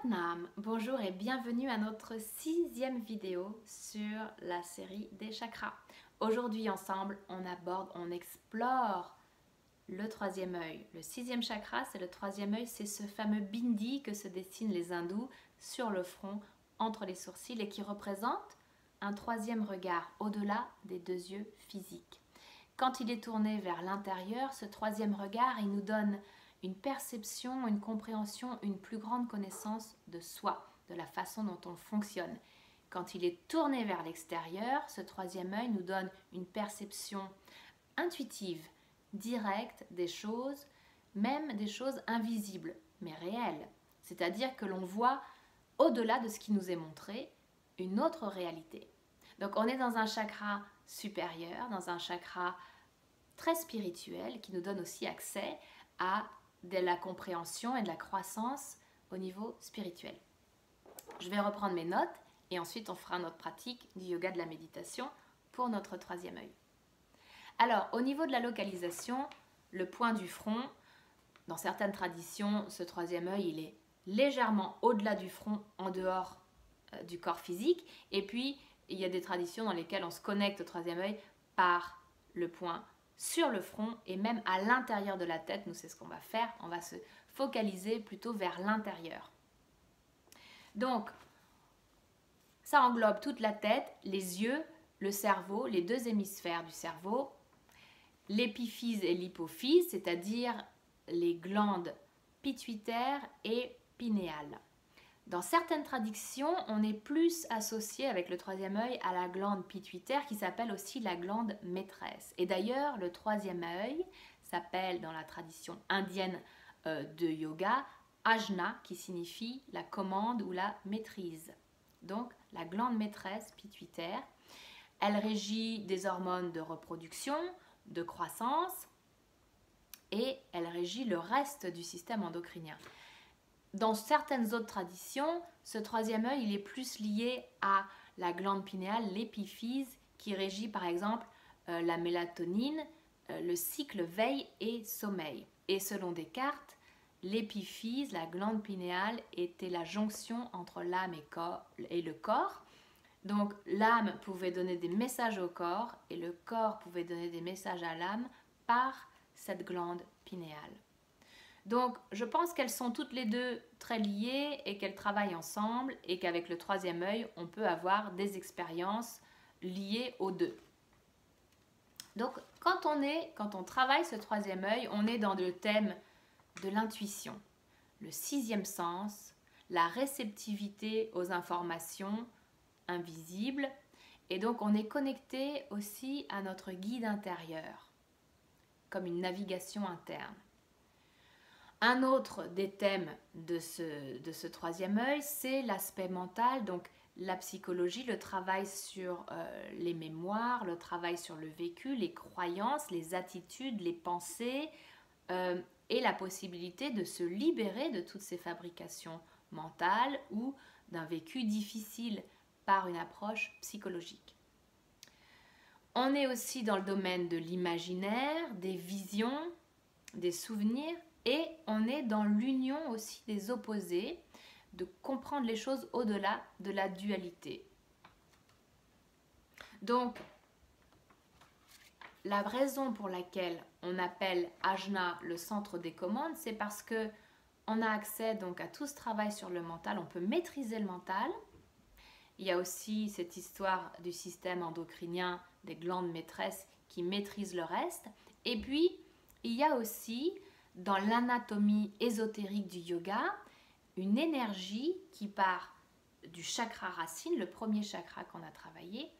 Satnam, bonjour et bienvenue à notre 6e vidéo sur la série des chakras. Aujourd'hui ensemble, on explore le troisième œil. Le 6e chakra, c'est le troisième œil, c'est ce fameux bindi que se dessinent les hindous sur le front, entre les sourcils et qui représente un troisième regard au-delà des deux yeux physiques. Quand il est tourné vers l'intérieur, ce troisième regard, il nous donne une perception, une compréhension, une plus grande connaissance de soi, de la façon dont on fonctionne. Quand il est tourné vers l'extérieur, ce troisième œil nous donne une perception intuitive, directe des choses, même des choses invisibles, mais réelles. C'est-à-dire que l'on voit au-delà de ce qui nous est montré, une autre réalité. Donc on est dans un chakra supérieur, dans un chakra très spirituel qui nous donne aussi accès à de la compréhension et de la croissance au niveau spirituel. Je vais reprendre mes notes et ensuite on fera notre pratique du yoga de la méditation pour notre troisième œil. Alors, au niveau de la localisation, le point du front, dans certaines traditions, ce troisième œil, il est légèrement au-delà du front, en dehors du corps physique. Et puis, il y a des traditions dans lesquelles on se connecte au troisième œil par le point sur le front et même à l'intérieur de la tête. Nous, c'est ce qu'on va faire. On va se focaliser plutôt vers l'intérieur. Donc, ça englobe toute la tête, les yeux, le cerveau, les deux hémisphères du cerveau, l'épiphyse et l'hypophyse, c'est-à-dire les glandes pituitaires et pinéales. Dans certaines traditions, on est plus associé avec le troisième œil à la glande pituitaire qui s'appelle aussi la glande maîtresse. Et d'ailleurs, le troisième œil s'appelle dans la tradition indienne de yoga Ajna, qui signifie la commande ou la maîtrise. Donc, la glande maîtresse pituitaire, elle régit des hormones de reproduction, de croissance et elle régit le reste du système endocrinien. Dans certaines autres traditions, ce troisième œil, il est plus lié à la glande pinéale, l'épiphyse, qui régit par exemple la mélatonine, le cycle veille et sommeil. Et selon Descartes, l'épiphyse, la glande pinéale, était la jonction entre l'âme et le corps. Donc l'âme pouvait donner des messages au corps et le corps pouvait donner des messages à l'âme par cette glande pinéale. Donc, je pense qu'elles sont toutes les deux très liées et qu'elles travaillent ensemble et qu'avec le troisième œil, on peut avoir des expériences liées aux deux. Donc, quand on travaille ce troisième œil, on est dans le thème de l'intuition, le sixième sens, la réceptivité aux informations invisibles et donc on est connecté aussi à notre guide intérieur, comme une navigation interne. Un autre des thèmes de ce troisième œil, c'est l'aspect mental, donc la psychologie, le travail sur les mémoires, le travail sur le vécu, les croyances, les attitudes, les pensées et la possibilité de se libérer de toutes ces fabrications mentales ou d'un vécu difficile par une approche psychologique. On est aussi dans le domaine de l'imaginaire, des visions, des souvenirs. Et on est dans l'union aussi des opposés, de comprendre les choses au-delà de la dualité. Donc, la raison pour laquelle on appelle Ajna le centre des commandes, c'est parce que on a accès donc à tout ce travail sur le mental, on peut maîtriser le mental. Il y a aussi cette histoire du système endocrinien, des glandes maîtresses qui maîtrisent le reste. Et puis, il y a aussi dans l'anatomie ésotérique du yoga, une énergie qui part du chakra racine, le premier chakra qu'on a travaillé,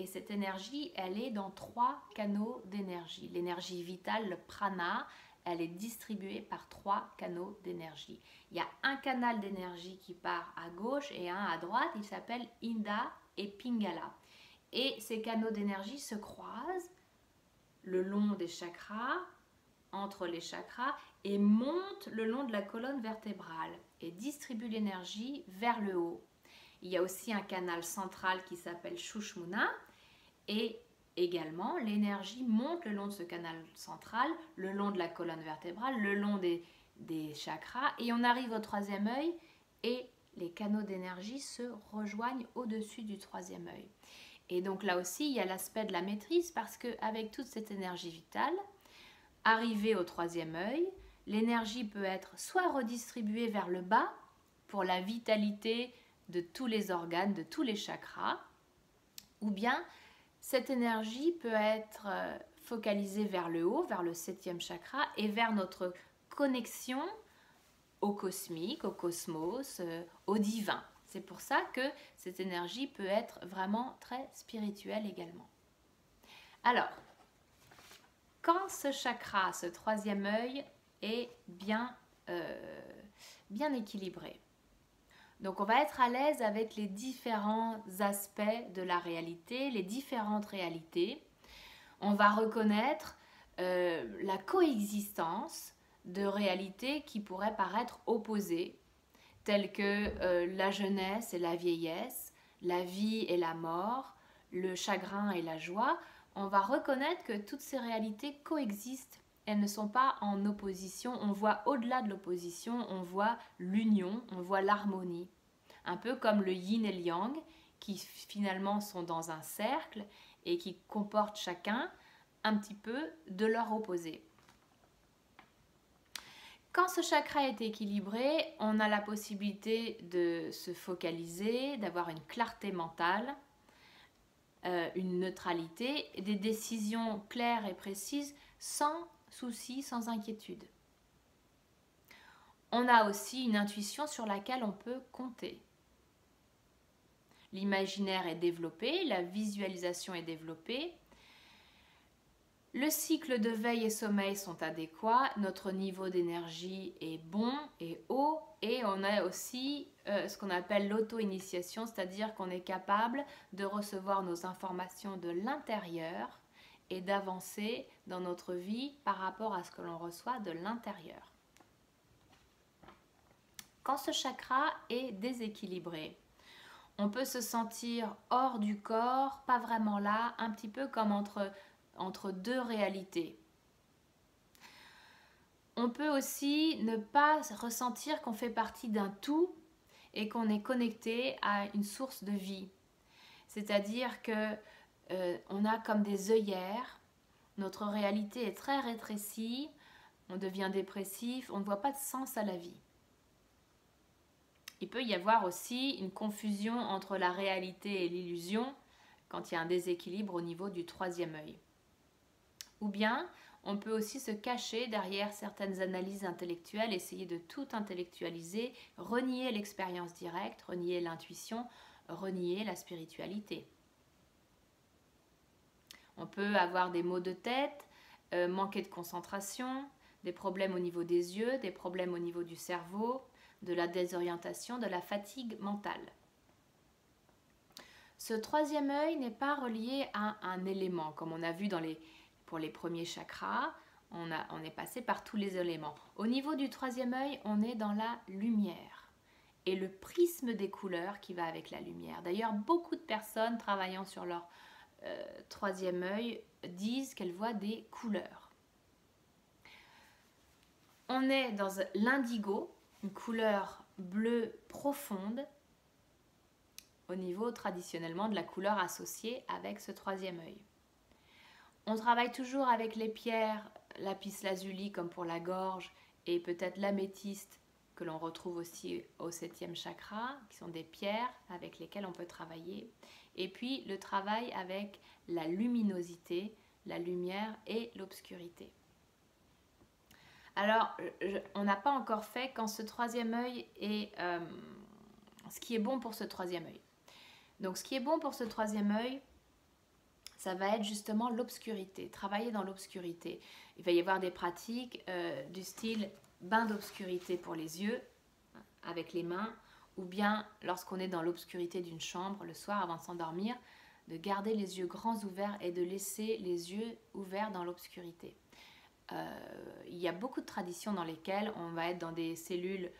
et cette énergie, elle est dans 3 canaux d'énergie. L'énergie vitale, le prana, elle est distribuée par 3 canaux d'énergie. Il y a un canal d'énergie qui part à gauche et un à droite, il s'appelle Inda et Pingala. Et ces canaux d'énergie se croisent le long des chakras, entre les chakras et monte le long de la colonne vertébrale et distribue l'énergie vers le haut. Il y a aussi un canal central qui s'appelle Shushmuna et également l'énergie monte le long de ce canal central, le long de la colonne vertébrale, le long des chakras et on arrive au troisième œil et les canaux d'énergie se rejoignent au-dessus du troisième œil. Et donc là aussi, il y a l'aspect de la maîtrise parce qu'avec toute cette énergie vitale, arrivée au troisième œil, l'énergie peut être soit redistribuée vers le bas pour la vitalité de tous les organes, de tous les chakras, ou bien cette énergie peut être focalisée vers le haut, vers le septième chakra et vers notre connexion au cosmique, au cosmos, au divin. C'est pour ça que cette énergie peut être vraiment très spirituelle également. Alors, quand ce chakra, ce troisième œil, est bien équilibré, donc on va être à l'aise avec les différents aspects de la réalité, les différentes réalités. On va reconnaître la coexistence de réalités qui pourraient paraître opposées, telles que la jeunesse et la vieillesse, la vie et la mort, le chagrin et la joie. On va reconnaître que toutes ces réalités coexistent. Elles ne sont pas en opposition, on voit au-delà de l'opposition, on voit l'union, on voit l'harmonie. Un peu comme le yin et le yang, qui finalement sont dans un cercle et qui comportent chacun un petit peu de leur opposé. Quand ce chakra est équilibré, on a la possibilité de se focaliser, d'avoir une clarté mentale, une neutralité, et des décisions claires et précises sans souci, sans inquiétude. On a aussi une intuition sur laquelle on peut compter. L'imaginaire est développé, la visualisation est développée, le cycle de veille et sommeil sont adéquats, notre niveau d'énergie est bon et haut, et on a aussi ce qu'on appelle l'auto-initiation, c'est-à-dire qu'on est capable de recevoir nos informations de l'intérieur et d'avancer dans notre vie par rapport à ce que l'on reçoit de l'intérieur. Quand ce chakra est déséquilibré, on peut se sentir hors du corps, pas vraiment là, un petit peu comme entre deux réalités. On peut aussi ne pas ressentir qu'on fait partie d'un tout et qu'on est connecté à une source de vie. C'est-à-dire que on a comme des œillères, notre réalité est très rétrécie, on devient dépressif, on ne voit pas de sens à la vie. Il peut y avoir aussi une confusion entre la réalité et l'illusion quand il y a un déséquilibre au niveau du troisième œil. Ou bien, on peut aussi se cacher derrière certaines analyses intellectuelles, essayer de tout intellectualiser, renier l'expérience directe, renier l'intuition, renier la spiritualité. On peut avoir des maux de tête, manquer de concentration, des problèmes au niveau des yeux, des problèmes au niveau du cerveau, de la désorientation, de la fatigue mentale. Ce troisième œil n'est pas relié à un élément, comme on a vu pour les premiers chakras, on est passé par tous les éléments. Au niveau du troisième œil, on est dans la lumière et le prisme des couleurs qui va avec la lumière. D'ailleurs, beaucoup de personnes travaillant sur leur troisième œil disent qu'elles voient des couleurs. On est dans l'indigo, une couleur bleue profonde, au niveau traditionnellement de la couleur associée avec ce troisième œil. On travaille toujours avec les pierres, lapis-lazuli comme pour la gorge et peut-être l'améthyste que l'on retrouve aussi au septième chakra, qui sont des pierres avec lesquelles on peut travailler. Et puis le travail avec la luminosité, la lumière et l'obscurité. Alors, on n'a pas encore fait quand ce troisième œil est ce qui est bon pour ce troisième œil. Donc, ce qui est bon pour ce troisième œil, ça va être justement l'obscurité, travailler dans l'obscurité. Il va y avoir des pratiques du style bain d'obscurité pour les yeux, avec les mains, ou bien lorsqu'on est dans l'obscurité d'une chambre, le soir avant de s'endormir, de garder les yeux grands ouverts et de laisser les yeux ouverts dans l'obscurité. Il y a beaucoup de traditions dans lesquelles on va être dans des cellules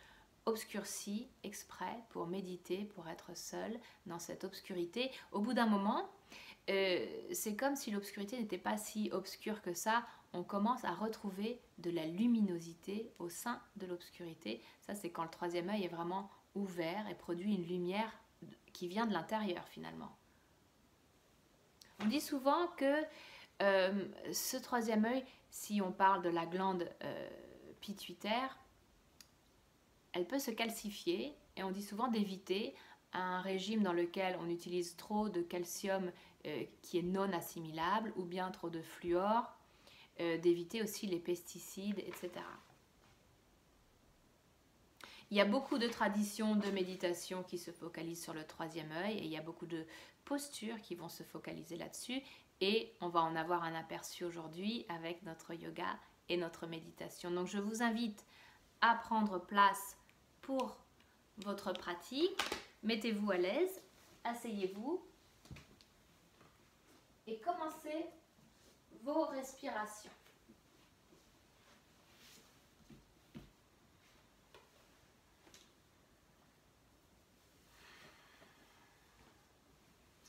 obscurcies exprès pour méditer, pour être seul dans cette obscurité. Au bout d'un moment, c'est comme si l'obscurité n'était pas si obscure que ça. on commence à retrouver de la luminosité au sein de l'obscurité. Ça, c'est quand le troisième œil est vraiment ouvert et produit une lumière qui vient de l'intérieur finalement. On dit souvent que ce troisième œil, si on parle de la glande pituitaire, elle peut se calcifier et on dit souvent d'éviter un régime dans lequel on utilise trop de calcium qui est non assimilable ou bien trop de fluor, d'éviter aussi les pesticides, etc. Il y a beaucoup de traditions de méditation qui se focalisent sur le troisième œil et il y a beaucoup de postures qui vont se focaliser là-dessus et on va en avoir un aperçu aujourd'hui avec notre yoga et notre méditation. Donc je vous invite à prendre place pour votre pratique. Mettez-vous à l'aise, asseyez-vous et commencez vos respirations.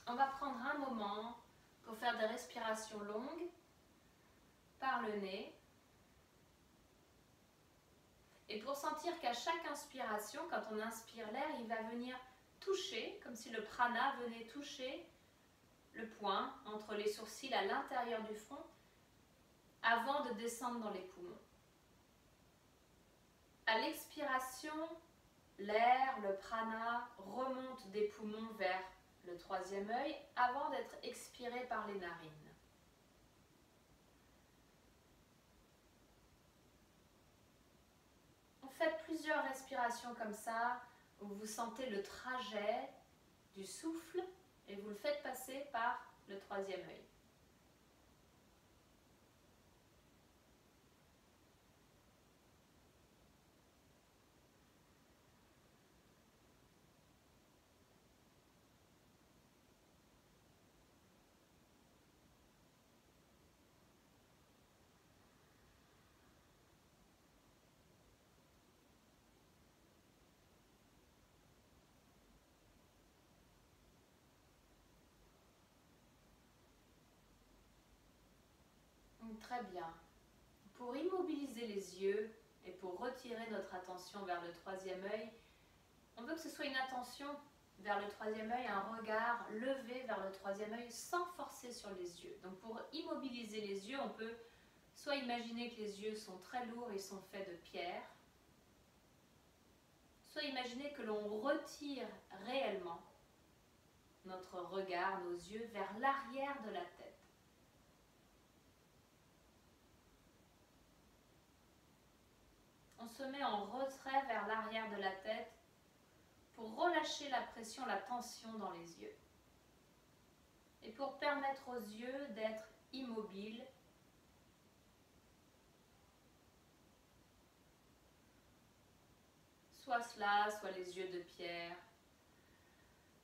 On va prendre un moment pour faire des respirations longues par le nez. Et pour sentir qu'à chaque inspiration, quand on inspire l'air, il va venir toucher, comme si le prana venait toucher le point entre les sourcils à l'intérieur du front avant de descendre dans les poumons. À l'expiration, l'air, le prana remonte des poumons vers le troisième œil avant d'être expiré par les narines. Faites plusieurs respirations comme ça, où vous sentez le trajet du souffle et vous le faites passer par le troisième œil. Très bien. Pour immobiliser les yeux et pour retirer notre attention vers le troisième œil, on veut que ce soit une attention vers le troisième œil, un regard levé vers le troisième œil sans forcer sur les yeux. Donc pour immobiliser les yeux, on peut soit imaginer que les yeux sont très lourds et sont faits de pierre, soit imaginer que l'on retire réellement notre regard, nos yeux, vers l'arrière de la tête. On se met en retrait vers l'arrière de la tête pour relâcher la pression, la tension dans les yeux. Et pour permettre aux yeux d'être immobiles, soit cela, soit les yeux de pierre.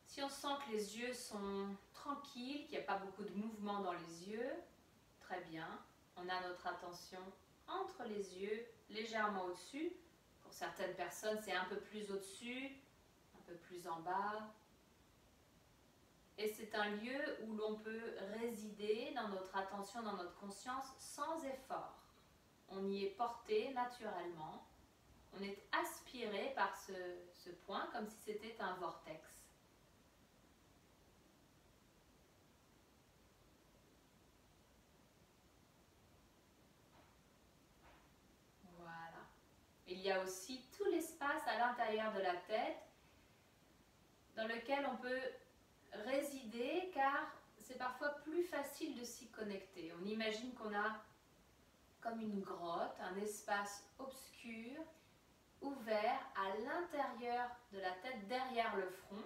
Si on sent que les yeux sont tranquilles, qu'il n'y a pas beaucoup de mouvement dans les yeux, très bien, on a notre attention entre les yeux, légèrement au-dessus. Pour certaines personnes, c'est un peu plus au-dessus, un peu plus en bas. Et c'est un lieu où l'on peut résider dans notre attention, dans notre conscience, sans effort. On y est porté naturellement. On est aspiré par ce point comme si c'était un vortex. Il y a aussi tout l'espace à l'intérieur de la tête dans lequel on peut résider car c'est parfois plus facile de s'y connecter. On imagine qu'on a comme une grotte, un espace obscur, ouvert à l'intérieur de la tête, derrière le front.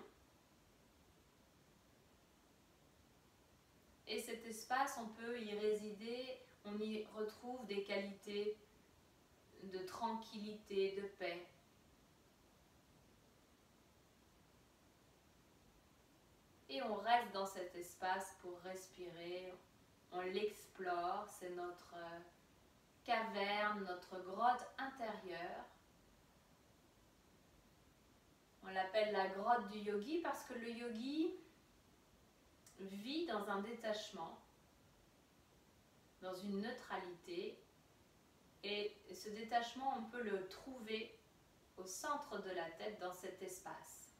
Et cet espace, on peut y résider, on y retrouve des qualités de tranquillité, de paix. Et on reste dans cet espace pour respirer, on l'explore, c'est notre caverne, notre grotte intérieure. On l'appelle la grotte du yogi parce que le yogi vit dans un détachement. dans une neutralité. Et ce détachement, on peut le trouver au centre de la tête, dans cet espace.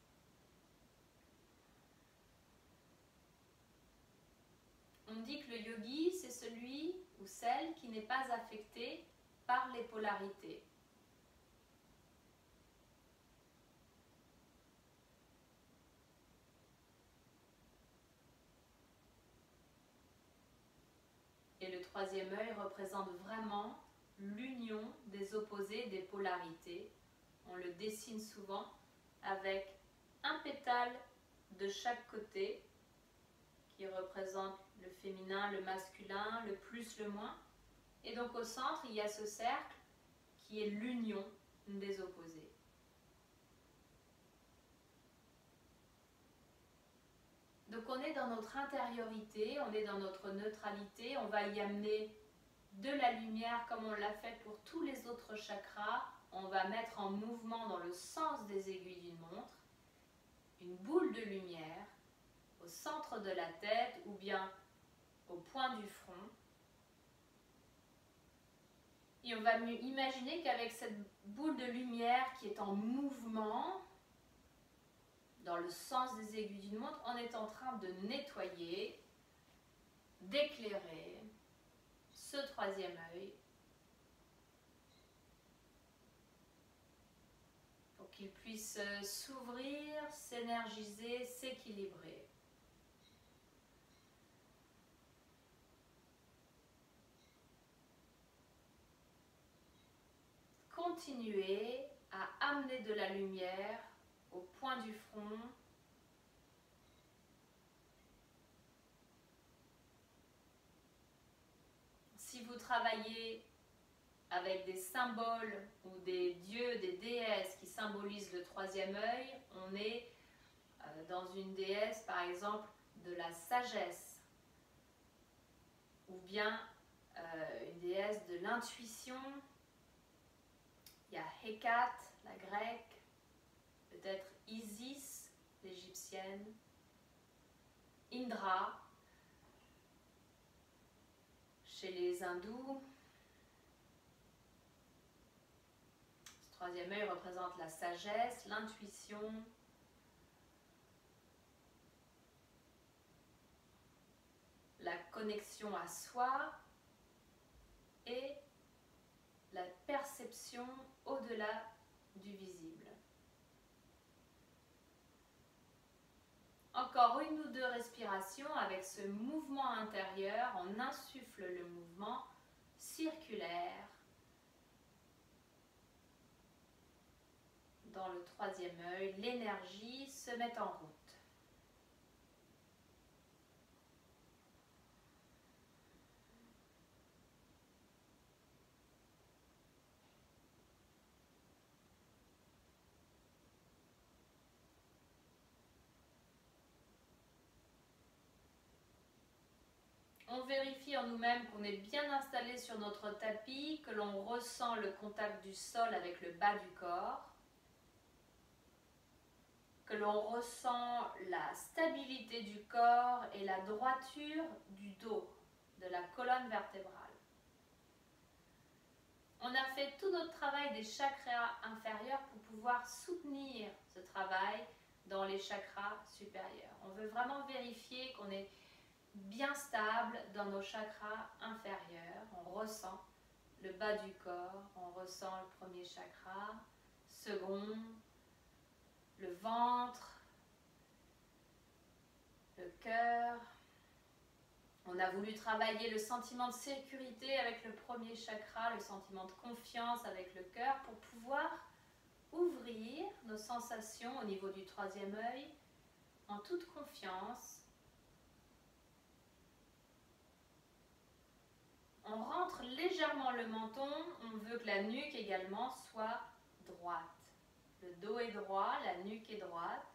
On dit que le yogi, c'est celui ou celle qui n'est pas affecté par les polarités. Et le troisième œil représente vraiment l'union des opposés, des polarités. On le dessine souvent avec un pétale de chaque côté qui représente le féminin, le masculin, le plus, le moins. Et donc au centre, il y a ce cercle qui est l'union des opposés. Donc on est dans notre intériorité, on est dans notre neutralité, on va y amener de la lumière comme on l'a fait pour tous les autres chakras. On va mettre en mouvement dans le sens des aiguilles d'une montre une boule de lumière au centre de la tête ou bien au point du front. Et on va imaginer qu'avec cette boule de lumière qui est en mouvement, dans le sens des aiguilles d'une montre, on est en train de nettoyer, d'éclairer ce troisième œil pour qu'il puisse s'ouvrir, s'énergiser, s'équilibrer. Continuez à amener de la lumière au point du front. Si vous travaillez avec des symboles ou des dieux, des déesses qui symbolisent le troisième œil, on est dans une déesse par exemple de la sagesse ou bien une déesse de l'intuition. Il y a Hécate, la grecque, peut-être Isis, l'égyptienne, Indra, chez les hindous. Ce troisième œil représente la sagesse, l'intuition, la connexion à soi et la perception au-delà du visible. Encore une ou deux respirations avec ce mouvement intérieur. On insuffle le mouvement circulaire dans le troisième œil. L'énergie se met en route. On vérifie en nous-mêmes qu'on est bien installé sur notre tapis, que l'on ressent le contact du sol avec le bas du corps, que l'on ressent la stabilité du corps et la droiture du dos, de la colonne vertébrale. On a fait tout notre travail des chakras inférieurs pour pouvoir soutenir ce travail dans les chakras supérieurs. On veut vraiment vérifier qu'on est bien stable dans nos chakras inférieurs. On ressent le bas du corps, on ressent le premier chakra, second, le ventre, le cœur. On a voulu travailler le sentiment de sécurité avec le premier chakra, le sentiment de confiance avec le cœur pour pouvoir ouvrir nos sensations au niveau du troisième œil en toute confiance. On rentre légèrement le menton, on veut que la nuque également soit droite. Le dos est droit, la nuque est droite.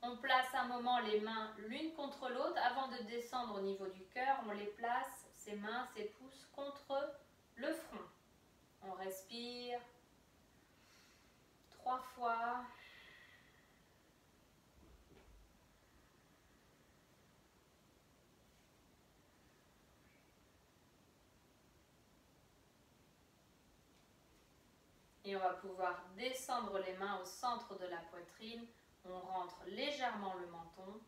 On place un moment les mains l'une contre l'autre. Avant de descendre au niveau du cœur, on les place, ses mains, ses pouces, contre le front. On respire 3 fois. Et on va pouvoir descendre les mains au centre de la poitrine. On rentre légèrement le menton.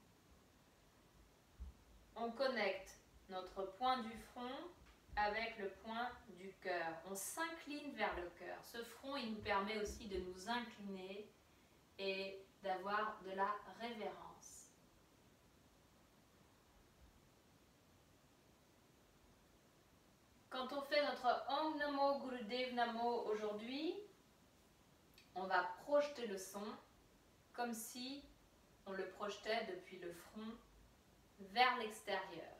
On connecte notre point du front avec le point du cœur. On s'incline vers le cœur. Ce front, il nous permet aussi de nous incliner et d'avoir de la révérence. Quand on fait notre Om Namo Gurudev Namo aujourd'hui, on va projeter le son comme si on le projetait depuis le front vers l'extérieur.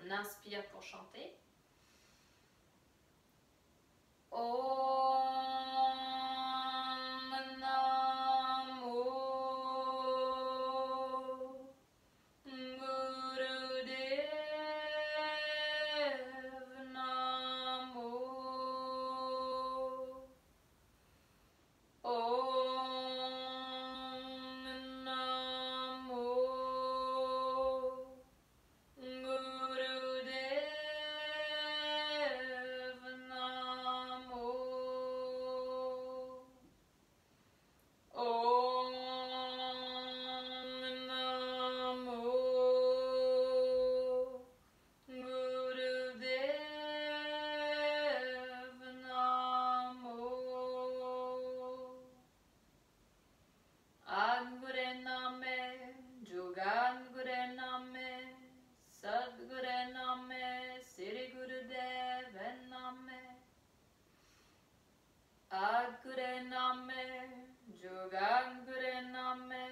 On inspire pour chanter. Om Namo Gurudev Namo. Om Namo Gurudev Namo. Om Namo Gurudev Namo. Adgure Name, Jogangure Name, Sadgure Name, Sri Gurudev Name. Adgure Name, Jogangure Name,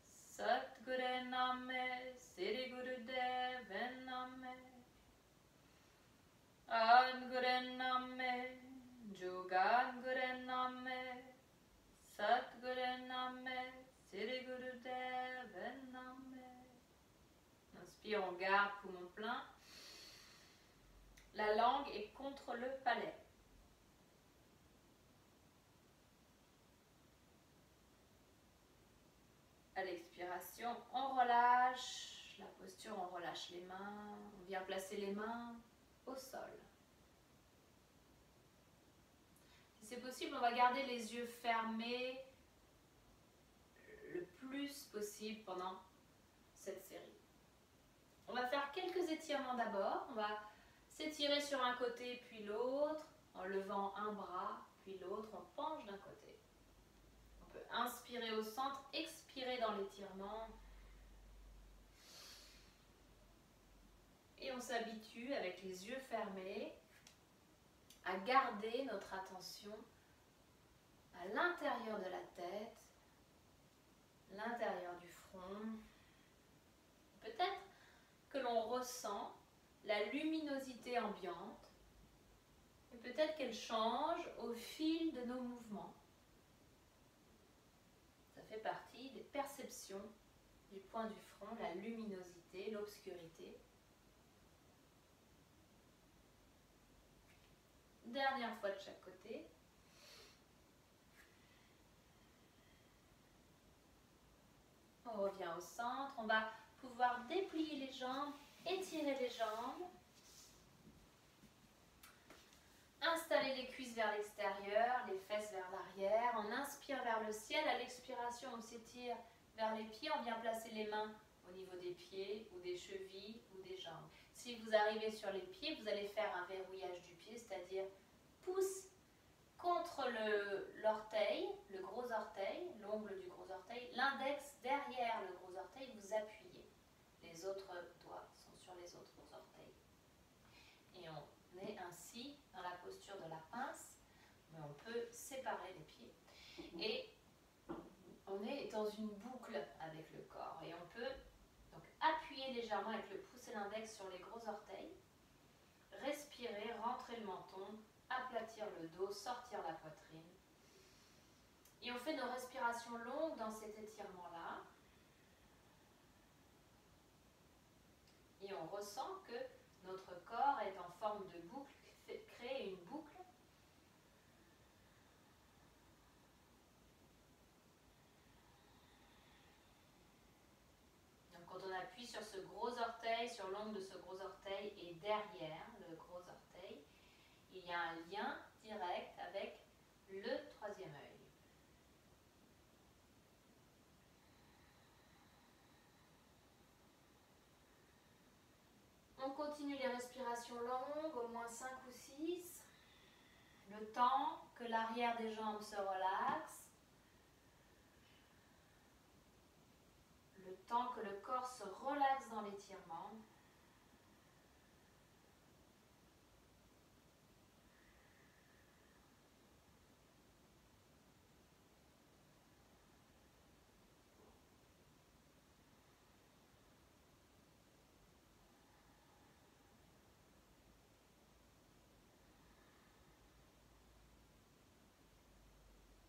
Sadgure Name, Sri Gurudev Name. Adgure Name, Jogangure Name, Sadguru Name, Sri Gurudev Name. Inspire, on garde poumon plein. La langue est contre le palais. À l'expiration, on relâche la posture, on relâche les mains. On vient placer les mains au sol. Si c'est possible, on va garder les yeux fermés le plus possible pendant cette série. On va faire quelques étirements d'abord. On va s'étirer sur un côté puis l'autre, en levant un bras puis l'autre, on penche d'un côté. On peut inspirer au centre, expirer dans l'étirement. Et on s'habitue avec les yeux fermés à garder notre attention à l'intérieur de la tête, l'intérieur du front. Peut-être que l'on ressent la luminosité ambiante et peut-être qu'elle change au fil de nos mouvements. Ça fait partie des perceptions du point du front, la luminosité, l'obscurité. Dernière fois de chaque côté. On revient au centre, on va pouvoir déplier les jambes, étirer les jambes. Installer les cuisses vers l'extérieur, les fesses vers l'arrière. On inspire vers le ciel. À l'expiration, on s'étire vers les pieds. On vient placer les mains au niveau des pieds ou des chevilles ou des jambes. Si vous arrivez sur les pieds, vous allez faire un verrouillage du pied, c'est-à-dire pouce contre l'orteil, le gros orteil, l'ongle du gros orteil, l'index derrière le gros orteil, vous appuyez. Les autres doigts sont sur les autres orteils. Et on est ainsi dans la posture de la pince, mais on peut séparer les pieds. Et on est dans une boucle avec le corps. Et on peut donc appuyer légèrement avec le pouce et l'index sur les gros orteils, respirer, rentrer le menton, aplatir le dos, sortir la poitrine. Et on fait nos respirations longues dans cet étirement-là. Et on ressent que notre corps est en forme de boucle, crée une boucle. Donc quand on appuie sur ce gros orteil, sur l'ongle de ce gros orteil et derrière le gros orteil, il y a un lien direct avec le troisième œil. On continue les respirations longues, au moins 5 ou 6. Le temps que l'arrière des jambes se relaxe. Le temps que le corps se relaxe dans l'étirement.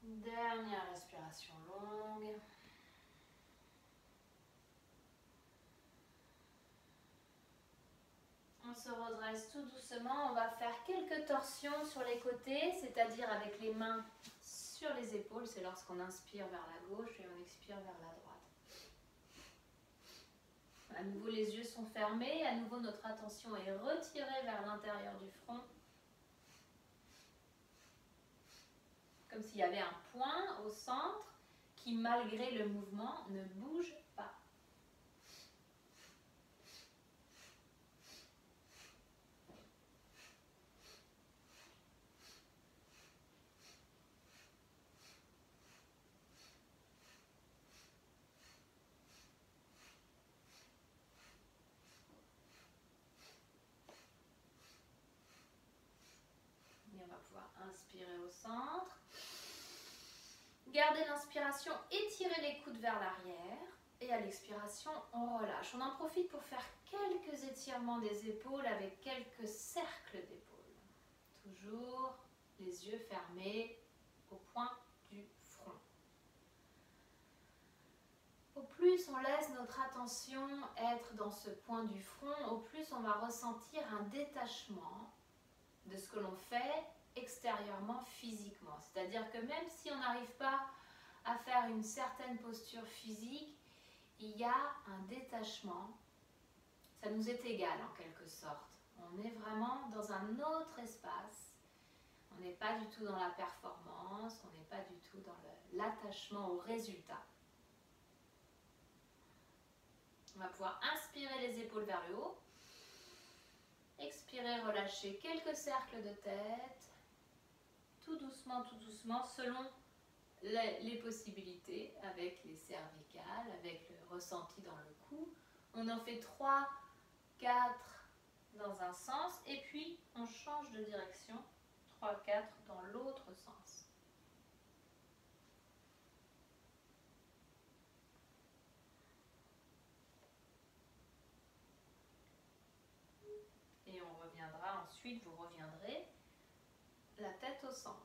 Dernière respiration longue. On se redresse tout doucement. On va faire quelques torsions sur les côtés, c'est-à-dire avec les mains sur les épaules. C'est lorsqu'on inspire vers la gauche et on expire vers la droite. À nouveau, les yeux sont fermés. À nouveau, notre attention est retirée vers l'intérieur du front. Comme s'il y avait un point au centre qui, malgré le mouvement, ne bouge pas. Et on va pouvoir inspirer au centre. Gardez l'inspiration, étirez les coudes vers l'arrière et à l'expiration, on relâche. On en profite pour faire quelques étirements des épaules avec quelques cercles d'épaules. Toujours les yeux fermés au point du front. Au plus on laisse notre attention être dans ce point du front, au plus on va ressentir un détachement de ce que l'on fait extérieurement, physiquement. C'est-à-dire que même si on n'arrive pas à faire une certaine posture physique, il y a un détachement. Ça nous est égal en quelque sorte. On est vraiment dans un autre espace. On n'est pas du tout dans la performance, on n'est pas du tout dans l'attachement au résultat. On va pouvoir inspirer les épaules vers le haut. Expirer, relâcher quelques cercles de tête. Tout doucement, selon les possibilités, avec les cervicales, avec le ressenti dans le cou. On en fait 3, 4 dans un sens, et puis on change de direction, 3, 4 dans l'autre sens. Et on reviendra ensuite, vous reviendrez la tête au centre.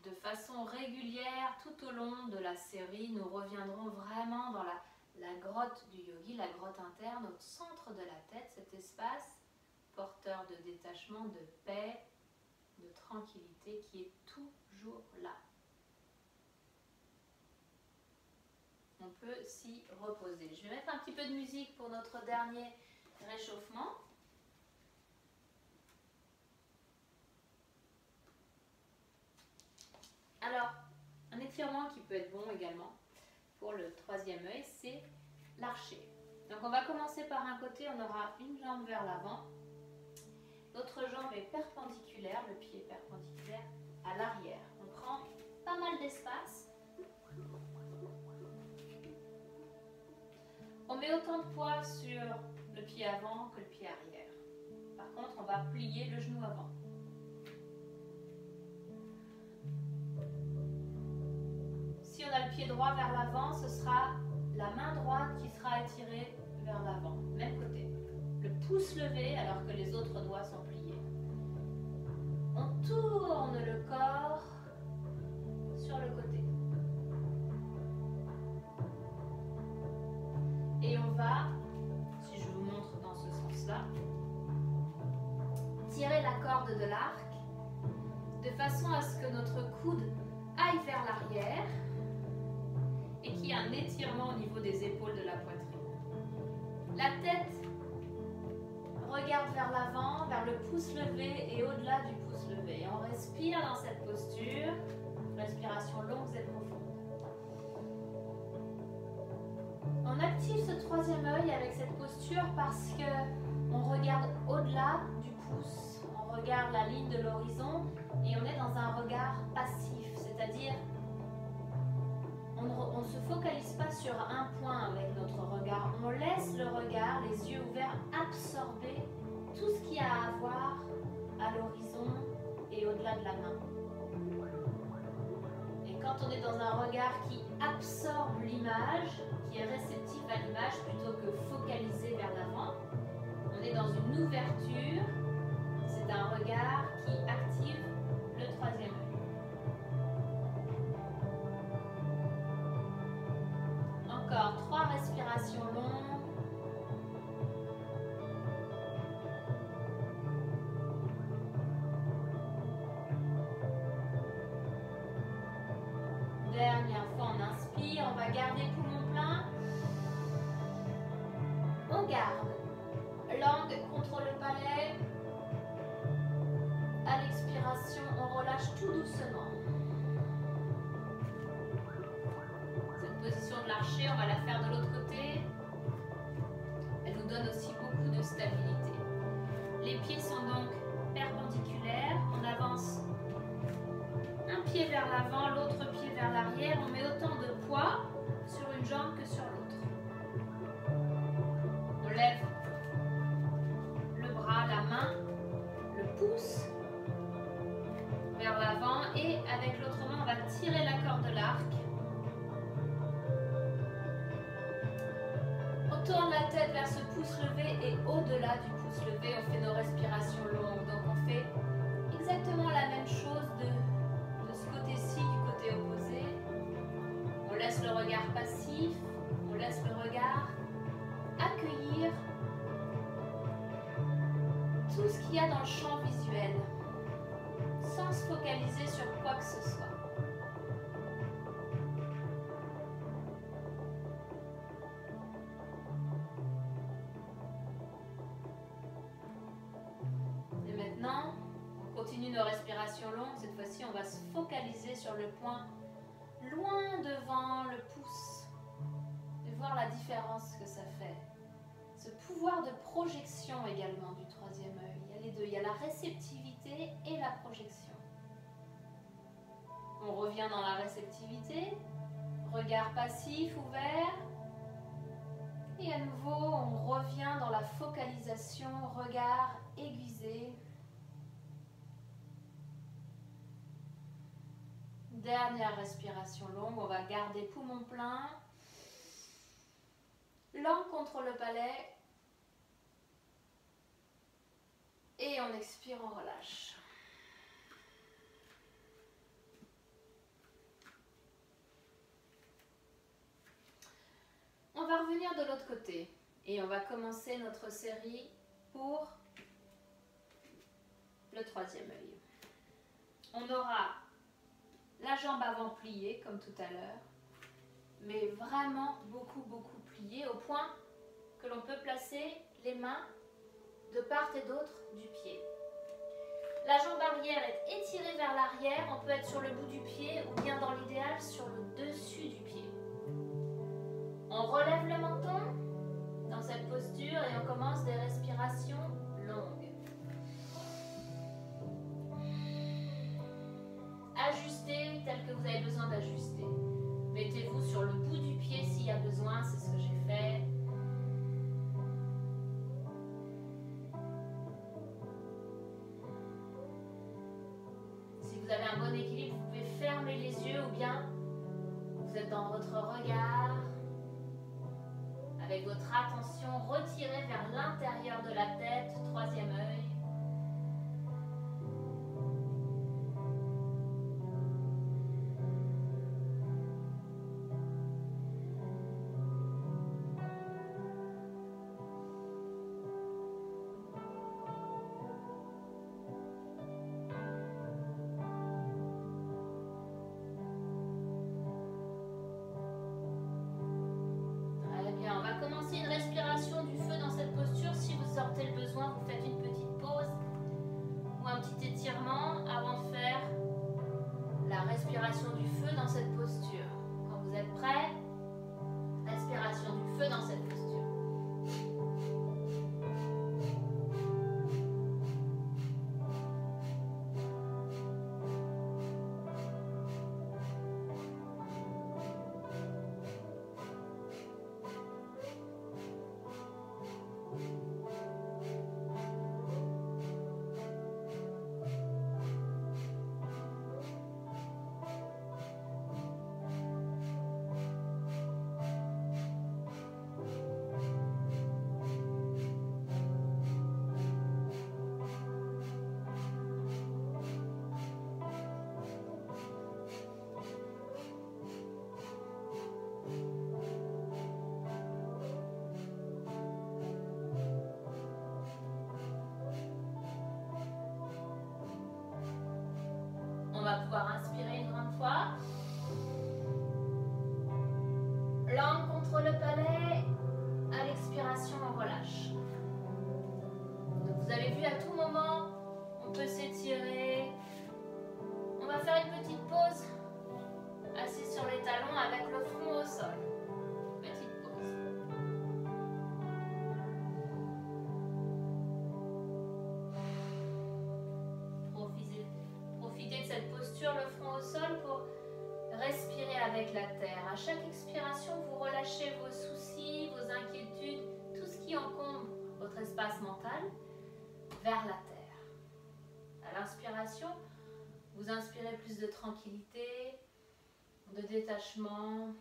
De façon régulière, tout au long de la série, nous reviendrons vraiment dans la grotte du yogi, la grotte interne, au centre de la tête, cet espace porteur de détachement, de paix, de tranquillité qui est toujours là. On peut s'y reposer. Je vais mettre un petit peu de musique pour notre dernier réchauffement. Alors, un étirement qui peut être bon également pour le troisième œil, c'est l'archer. Donc on va commencer par un côté, on aura une jambe vers l'avant, l'autre jambe est perpendiculaire, le pied est perpendiculaire à l'arrière. On prend pas mal d'espace. On met autant de poids sur le pied avant que le pied arrière. Par contre, on va plier le genou avant. Si on a le pied droit vers l'avant, ce sera la main droite qui sera étirée vers l'avant. Même côté. Le pouce levé alors que les autres doigts sont pliés. On tourne le corps sur le côté. Et on va, si je vous montre dans ce sens-là, tirer la corde de l'arc de façon à ce que notre coude aille vers l'arrière et qu'il y ait un étirement au niveau des épaules de la poitrine. La tête regarde vers l'avant, vers le pouce levé et au-delà du pouce levé. On respire dans cette posture, respiration longue et profonde. On active ce troisième œil avec cette posture parce que on regarde au-delà du pouce, on regarde la ligne de l'horizon et on est dans un regard passif, c'est-à-dire on ne se focalise pas sur un point avec notre regard, on laisse le regard, les yeux ouverts, absorber tout ce qu'il y a à voir à l'horizon et au-delà de la main. Et quand on est dans un regard qui absorbe l'image, qui est réceptif à l'image plutôt que focalisé vers l'avant, on est dans une ouverture, c'est un regard qui active le troisième œil. Encore 3 respirations longues. Dernière fois, on inspire, on va garder poumon plein. On garde. Langue contre le palais. À l'expiration, on relâche tout doucement. Cette position de l'archer, on va la faire de l'autre côté. Elle nous donne aussi beaucoup de stabilité. Les pieds sont donc perpendiculaires. On avance un pied vers l'avant, l'autre pied vers l'arrière. On met autant de poids sur une jambe que sur l'autre. On lève le bras, la main, le pouce vers l'avant et avec l'autre main, on va tirer la corde de l'arc. On tourne la tête vers ce pouce levé et au-delà du pouce levé, on fait nos respirations longues. Donc on fait exactement la même chose de ce côté-ci, du côté opposé. On laisse le regard passif, on laisse le regard accueillir tout ce qu'il y a dans le champ visuel, sans se focaliser sur quoi que ce soit. Et maintenant, on continue nos respirations longues. Cette fois-ci, on va se focaliser sur le point loin devant le pouce et voir la différence que ça fait. Ce pouvoir de projection également du troisième œil. Il y a les deux, il y a la réceptivité et la projection. On revient dans la réceptivité, regard passif ouvert. Et à nouveau, on revient dans la focalisation, regard aiguisé. Dernière respiration longue, on va garder poumon plein. Langue contre le palais. Et on expire, on relâche. On va revenir de l'autre côté et on va commencer notre série pour le troisième œil. On aura la jambe avant pliée comme tout à l'heure, mais vraiment beaucoup pliée au point que l'on peut placer les mains de part et d'autre du pied. La jambe arrière est étirée vers l'arrière, on peut être sur le bout du pied ou bien dans l'idéal sur le dessus du pied. On relève le menton dans cette posture et on commence des respirations longues. Ajustez tel que vous avez besoin d'ajuster. Mettez-vous sur le bout du pied s'il y a besoin, c'est ce que j'ai fait. Si vous avez un bon équilibre, vous pouvez fermer les yeux ou bien vous êtes dans votre regard. Avec votre attention retirée vers l'intérieur de la tête, troisième œil. petit étirement avant de faire la respiration du feu dans cette posture. Quand vous êtes prêts, respiration du feu dans cette posture. On va pouvoir inspirer une grande fois. Langue contre le palais. À l'expiration, on relâche. Donc vous avez vu, à tout moment, on peut s'étirer. On va faire une petite pause. Assis sur les talons avec le front au sol. Petite pause. Profitez de cette posture, le front au sol, pour respirer avec la terre. À chaque expiration, vous relâchez vos soucis, vos inquiétudes, tout ce qui encombre votre espace mental vers la terre. À l'inspiration, vous inspirez plus de tranquillité, de détachement.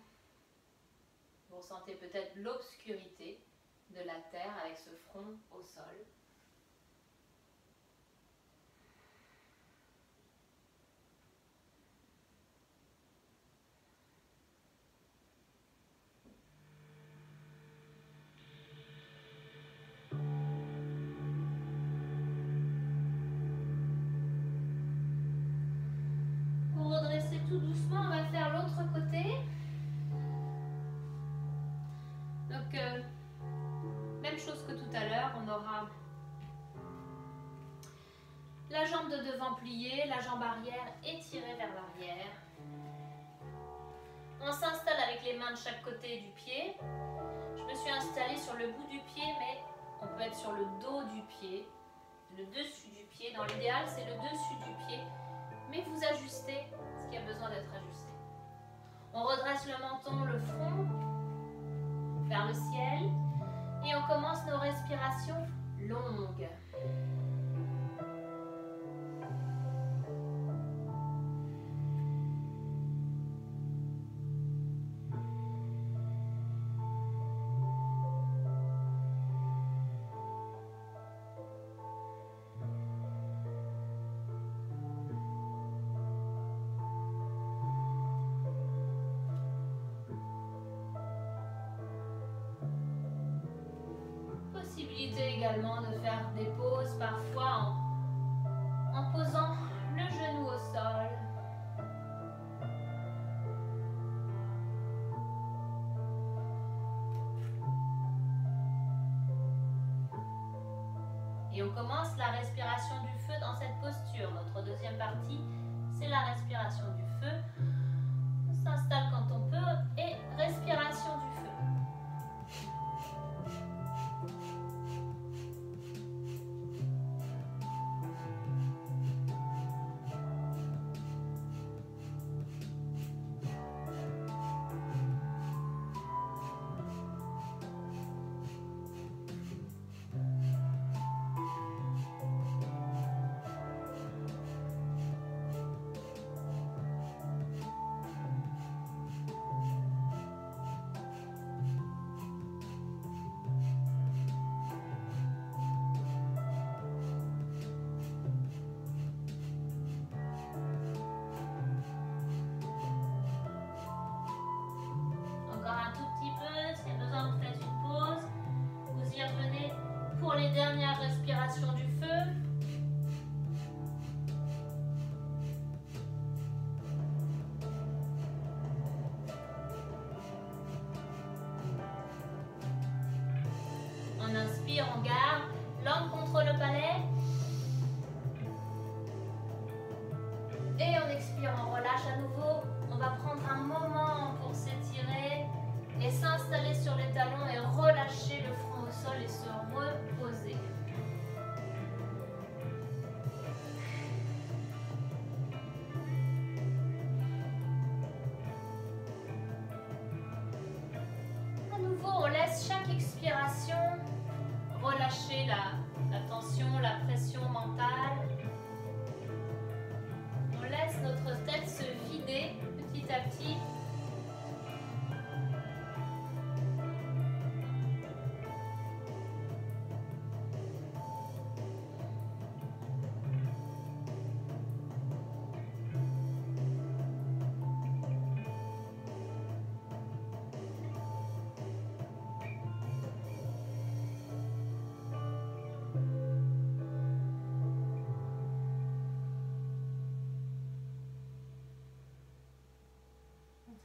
Vous ressentez peut-être l'obscurité de la terre avec ce front au sol. Pour redresser tout doucement, on va faire l'autre côté. Donc, même chose que tout à l'heure, on aura la jambe de devant pliée, la jambe arrière étirée vers l'arrière. On s'installe avec les mains de chaque côté du pied. Je me suis installée sur le bout du pied, mais on peut être sur le dos du pied, le dessus du pied. Dans l'idéal, c'est le dessus du pied, mais vous ajustez ce qui a besoin d'être ajusté. On redresse le menton, le front vers le ciel et on commence nos respirations longues. Possibilité également de faire des pauses parfois en posant le genou au sol. Et on commence la respiration du feu dans cette posture. Notre deuxième partie, c'est la respiration du feu. On s'installe quand on peut et respiration du feu. relâcher la tension, la pression mentale. On laisse notre tête se vider petit à petit.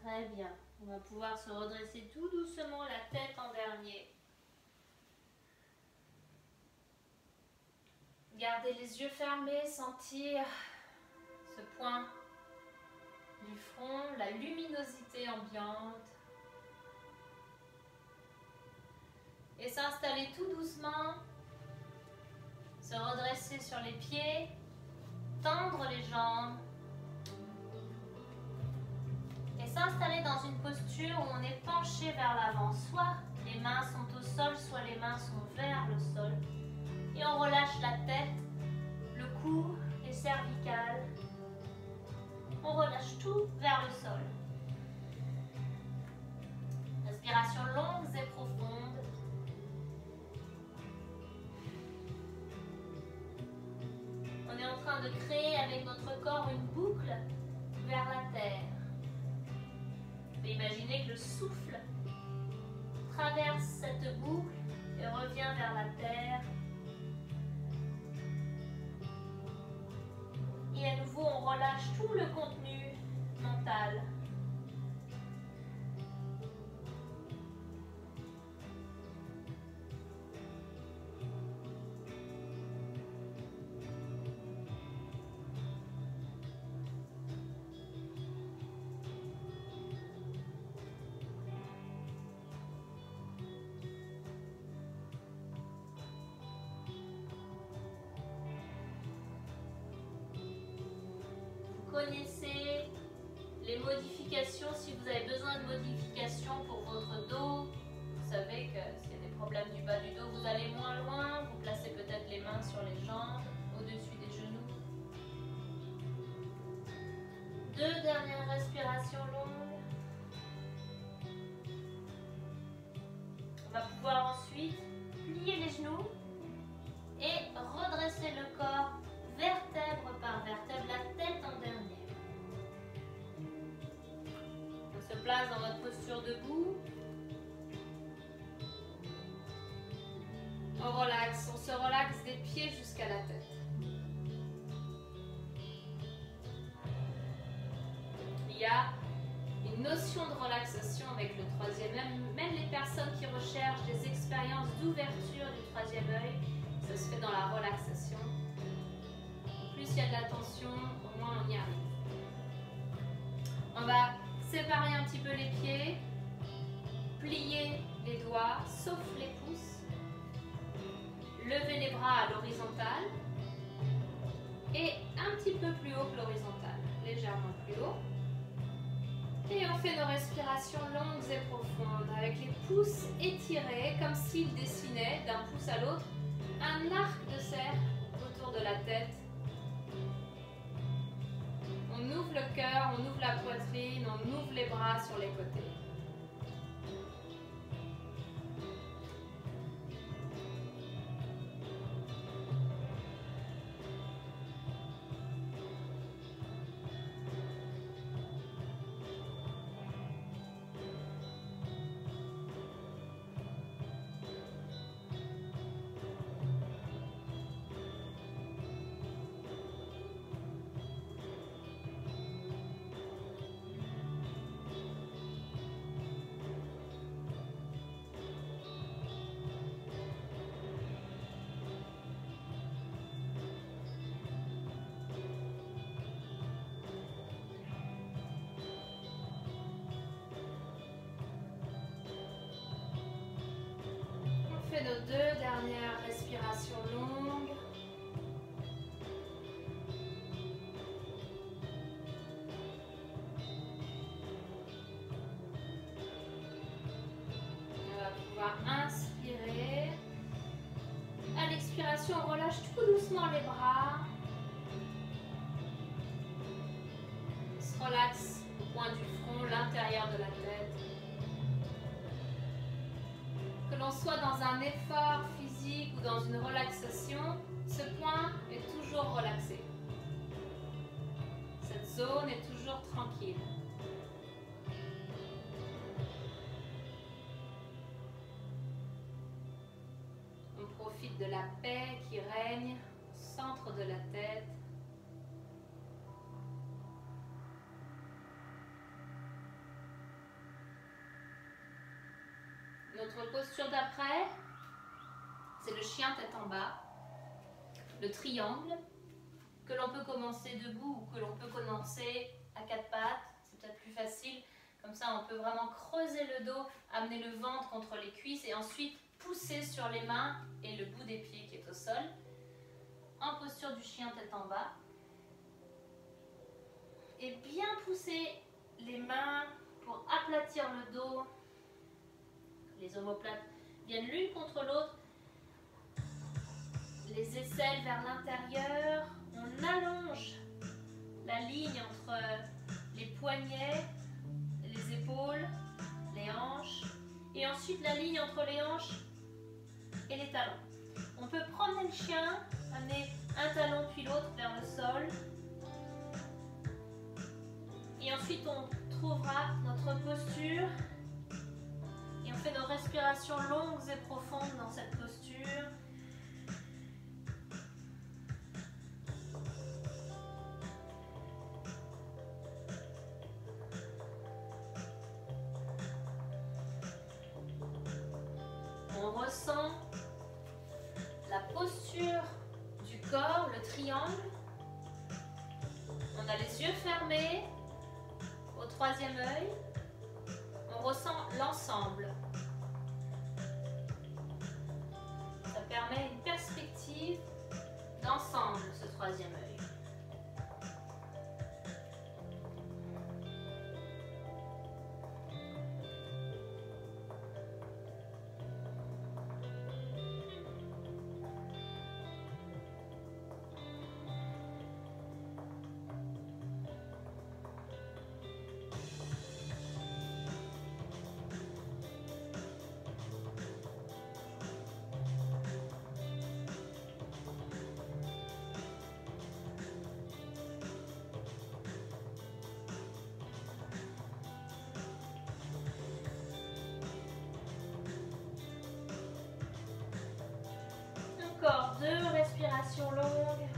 Très bien. On va pouvoir se redresser tout doucement, la tête en dernier. Gardez les yeux fermés, sentir ce point du front, la luminosité ambiante. Et s'installer tout doucement, se redresser sur les pieds, tendre les jambes. Et s'installer dans une posture où on est penché vers l'avant. Soit les mains sont au sol, soit les mains sont vers le sol. Et on relâche la tête, le cou, les cervicales. On relâche tout vers le sol. Respiration longue et profonde. On est en train de créer avec notre corps une boucle vers la terre. Imaginez que le souffle traverse cette boucle et revient vers la terre. Et à nouveau, on relâche tout le contenu mental. Connaissez les modifications, si vous avez besoin de modifications pour votre dos. Vous savez que s'il y a des problèmes du bas du dos, vous allez moins loin, vous placez peut-être les mains sur les jambes, au-dessus des genoux. 2 dernières respirations longues. On va pouvoir ensuite plier les genoux et redresser le corps vertèbre par vertèbre, la tête en dernier. On se place dans notre posture debout. On relaxe, on se relaxe des pieds jusqu'à la tête. Il y a une notion de relaxation avec le troisième œil. Même les personnes qui recherchent des expériences d'ouverture du troisième œil, ça se fait dans la relaxation. Plus il y a de la tension, au moins on y arrive. On va séparer un petit peu les pieds, plier les doigts, sauf les pouces, lever les bras à l'horizontale et un petit peu plus haut que l'horizontale, légèrement plus haut. Et on fait nos respirations longues et profondes avec les pouces étirés comme s'ils dessinaient d'un pouce à l'autre un arc de cercle autour de la tête. On ouvre le cœur, on ouvre la poitrine, on ouvre les bras sur les côtés. On fait nos 2 dernières respirations longues. On va pouvoir inspirer relâche tout doucement les bras. On se relaxe au point du front, l'intérieur de la tête. Que l'on soit dans un effort physique ou dans une relaxation, ce point est toujours relaxé. Cette zone est toujours tranquille. On profite de la paix qui règne au centre de la tête. Notre posture d'après, c'est le chien tête en bas, le triangle, que l'on peut commencer debout ou que l'on peut commencer à quatre pattes, c'est peut-être plus facile. Comme ça, on peut vraiment creuser le dos, amener le ventre contre les cuisses et ensuite pousser sur les mains et le bout des pieds qui est au sol. En posture du chien tête en bas. Et bien pousser les mains pour aplatir le dos. Les omoplates viennent l'une contre l'autre. Les aisselles vers l'intérieur. On allonge la ligne entre les poignets, les épaules, les hanches. Et ensuite la ligne entre les hanches et les talons. On peut promener le chien, amener un talon puis l'autre vers le sol. Et ensuite on trouvera notre posture. Et on fait nos respirations longues et profondes dans cette posture. On ressent la posture du corps, le triangle. On a les yeux fermés au troisième œil. On ressent l'ensemble. Ça permet une perspective d'ensemble, ce troisième œil. Encore 2 respirations longues.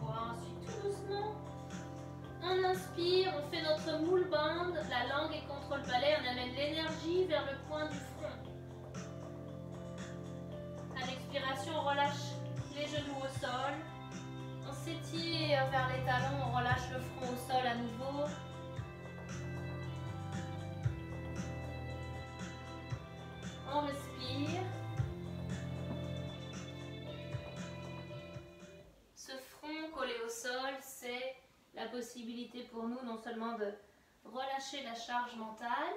On va ensuite tout doucement. On inspire, on fait notre moule band, la langue est contre le palais, on amène l'énergie vers le point du front. À l'expiration, on relâche les genoux au sol. On s'étire vers les talons, on relâche le front au sol à nouveau. On respire. Ce front collé au sol, c'est la possibilité pour nous non seulement de relâcher la charge mentale.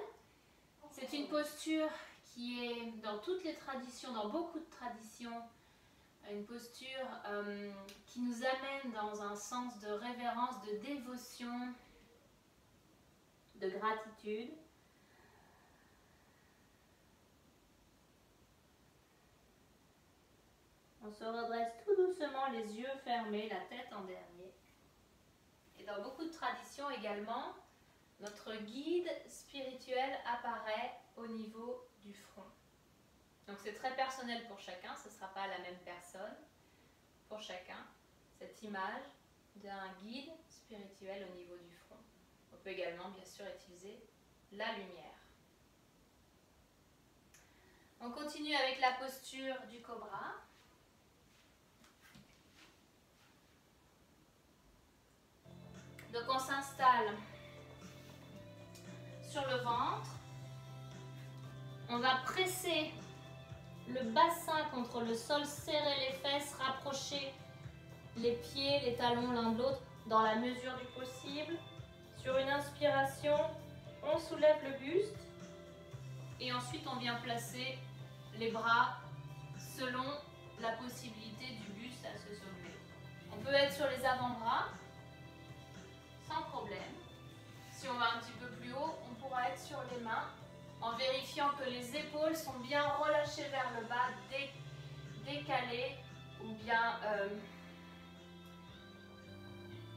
C'est une posture qui est dans toutes les traditions, dans beaucoup de traditions, une posture qui nous amène dans un sens de révérence, de dévotion, de gratitude. On se redresse tout doucement, les yeux fermés, la tête en dernier. Et dans beaucoup de traditions également, notre guide spirituel apparaît au niveau du front. Donc c'est très personnel pour chacun, ce ne sera pas la même personne pour chacun, cette image d'un guide spirituel au niveau du front. On peut également bien sûr utiliser la lumière. On continue avec la posture du cobra. Donc on s'installe sur le ventre, on va presser le bassin contre le sol, serrer les fesses, rapprocher les pieds, les talons l'un de l'autre dans la mesure du possible. Sur une inspiration, on soulève le buste et ensuite on vient placer les bras selon la possibilité du buste à se soulever. On peut être sur les avant-bras sans problème. Si on va un petit peu plus haut, on pourra être sur les mains en vérifiant que les épaules sont bien relâchées vers le bas, décalées ou bien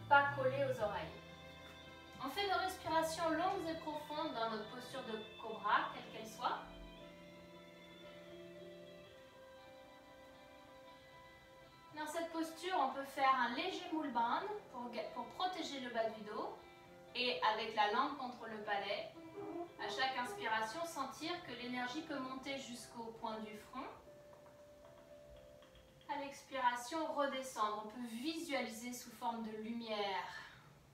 pas collées aux oreilles. On fait nos respirations longues et profondes dans notre posture de cobra, quelle qu'elle soit. Dans cette posture, on peut faire un léger mulband pour protéger le bas du dos et avec la langue contre le palais, à chaque inspiration, sentir que l'énergie peut monter jusqu'au point du front. À l'expiration, redescendre. On peut visualiser sous forme de lumière.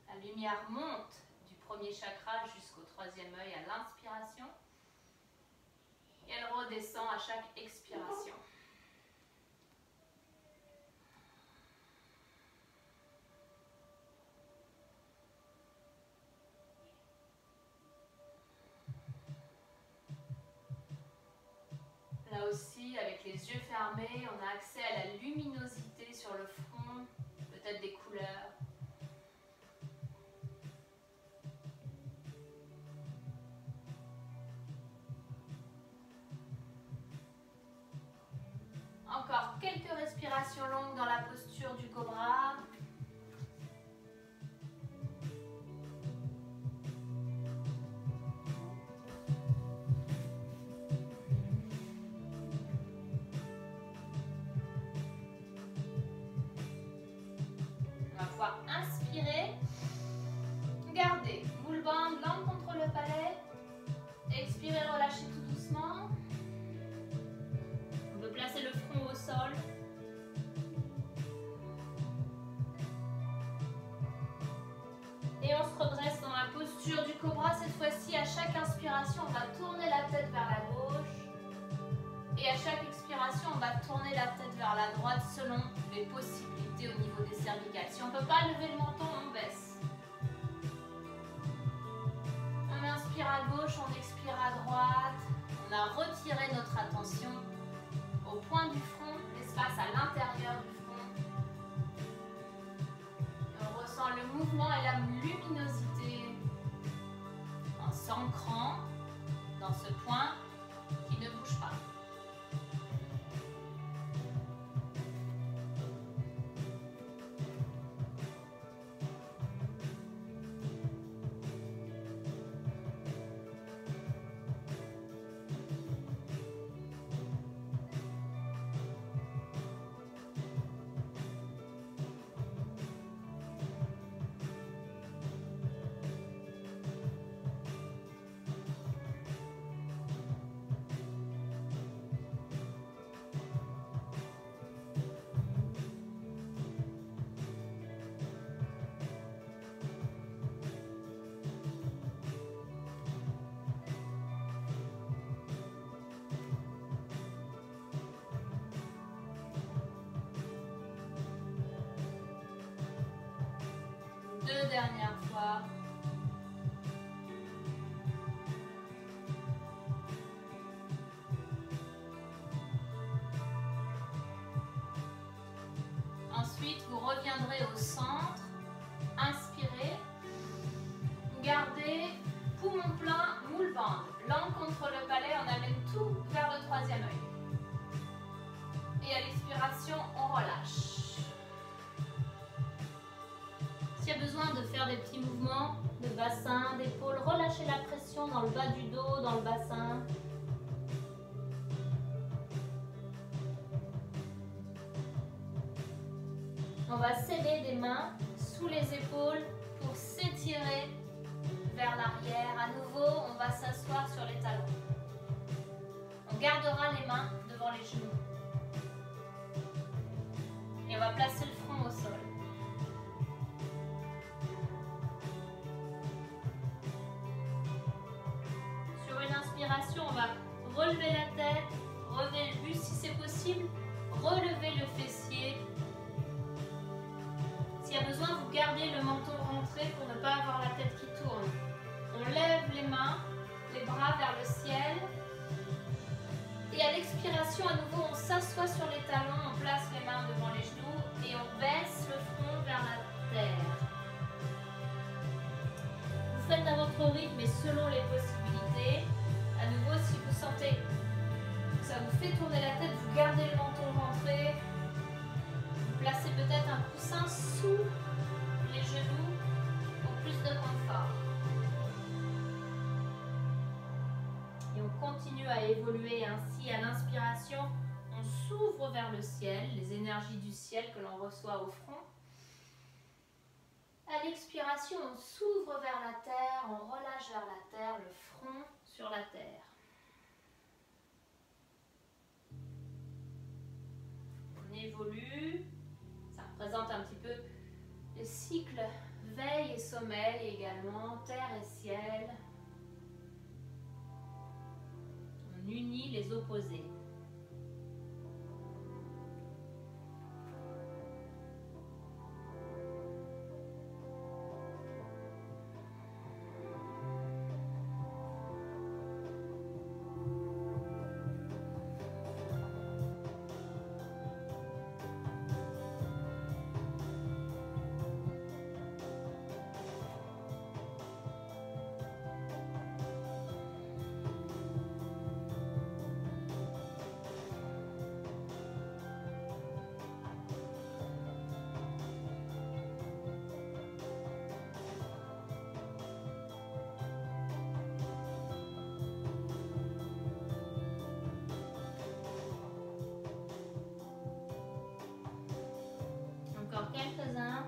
La lumière monte du premier chakra jusqu'au troisième œil à l'inspiration. Et elle redescend à chaque expiration. Là aussi, avec les yeux fermés, on a accès à la luminosité sur le front, peut-être des couleurs. Encore quelques respirations longues dans la posture du cobra. On va pouvoir inspirer, garder, boule bande, langue contre le palais, expirer, relâcher tout doucement. On peut placer le front au sol. Et on se redresse dans la posture du cobra. Cette fois-ci, à chaque inspiration, on va tourner la tête vers la gauche. Et à chaque expiration, on va tourner la tête vers la droite selon les possibilités au niveau des cervicales. Si on ne peut pas lever le menton, on baisse. On inspire à gauche, on expire à droite. On a retiré notre attention au point du front, l'espace à l'intérieur du front. Et on ressent le mouvement et la luminosité en s'ancrant dans ce point qui ne bouge pas. Deux dernières fois. Ensuite, vous reviendrez au centre. Inspirez. Gardez poumon plein, moule bande. Langue contre le palais, on amène tout vers le troisième œil. Et à l'expiration, on relâche. S'il y a besoin de faire des petits mouvements de bassin, d'épaule, relâchez la pression dans le bas du dos, dans le bassin. On va sceller des mains sous les épaules pour s'étirer vers l'arrière. À nouveau, on va s'asseoir sur les talons. On gardera les mains devant les genoux. Et on va placer le front au sol. On va relever la tête, relever le buste si c'est possible, relever le fessier. S'il y a besoin, vous gardez garder le menton rentré pour ne pas avoir la tête qui tourne. On lève les mains, les bras vers le ciel. Et à l'expiration, à nouveau, on s'assoit sur les talons, on place les mains devant les genoux et on baisse le front vers la terre. Vous faites à votre rythme et selon les possibilités. À nouveau, si vous sentez que ça vous fait tourner la tête, vous gardez le menton rentré. Vous placez peut-être un coussin sous les genoux pour plus de confort. Et on continue à évoluer ainsi. À l'inspiration, on s'ouvre vers le ciel, les énergies du ciel que l'on reçoit au front. À l'expiration, on s'ouvre vers la terre, on relâche vers la terre, le front sur la terre. On évolue, ça représente un petit peu le cycle veille et sommeil également, terre et ciel. On unit les opposés. Encore quelques-uns.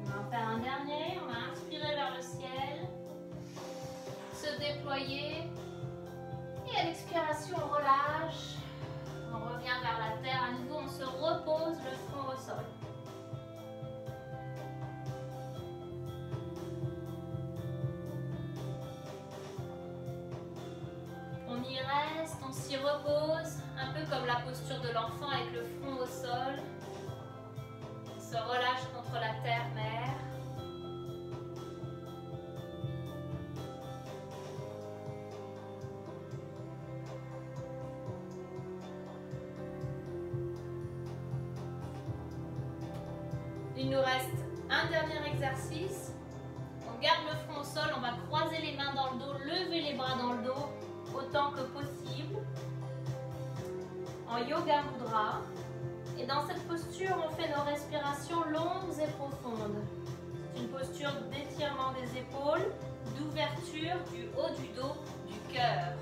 On va en faire un dernier. On va inspirer vers le ciel, se déployer et à l'expiration on relâche. On revient vers la terre, à nouveau on se repose le front au sol. On y reste, on s'y repose, un peu comme la posture de l'enfant avec le front au sol. On se relâche contre la terre-mère. Il nous reste un dernier exercice. On garde le front au sol, on va croiser les mains dans le dos, lever les bras dans le dos autant que possible. En Yoga Mudra. Et dans cette posture, on fait nos respirations longues et profondes. C'est une posture d'étirement des épaules, d'ouverture du haut du dos, du cœur.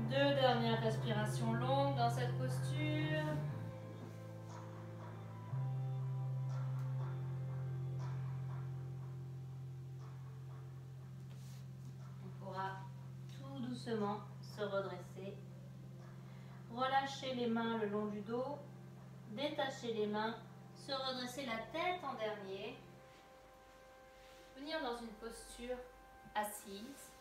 Deux dernières respirations longues dans cette posture. On pourra tout doucement se redresser. Relâcher les mains le long du dos. Détacher les mains. Se redresser la tête en dernier. Venir dans une posture assise.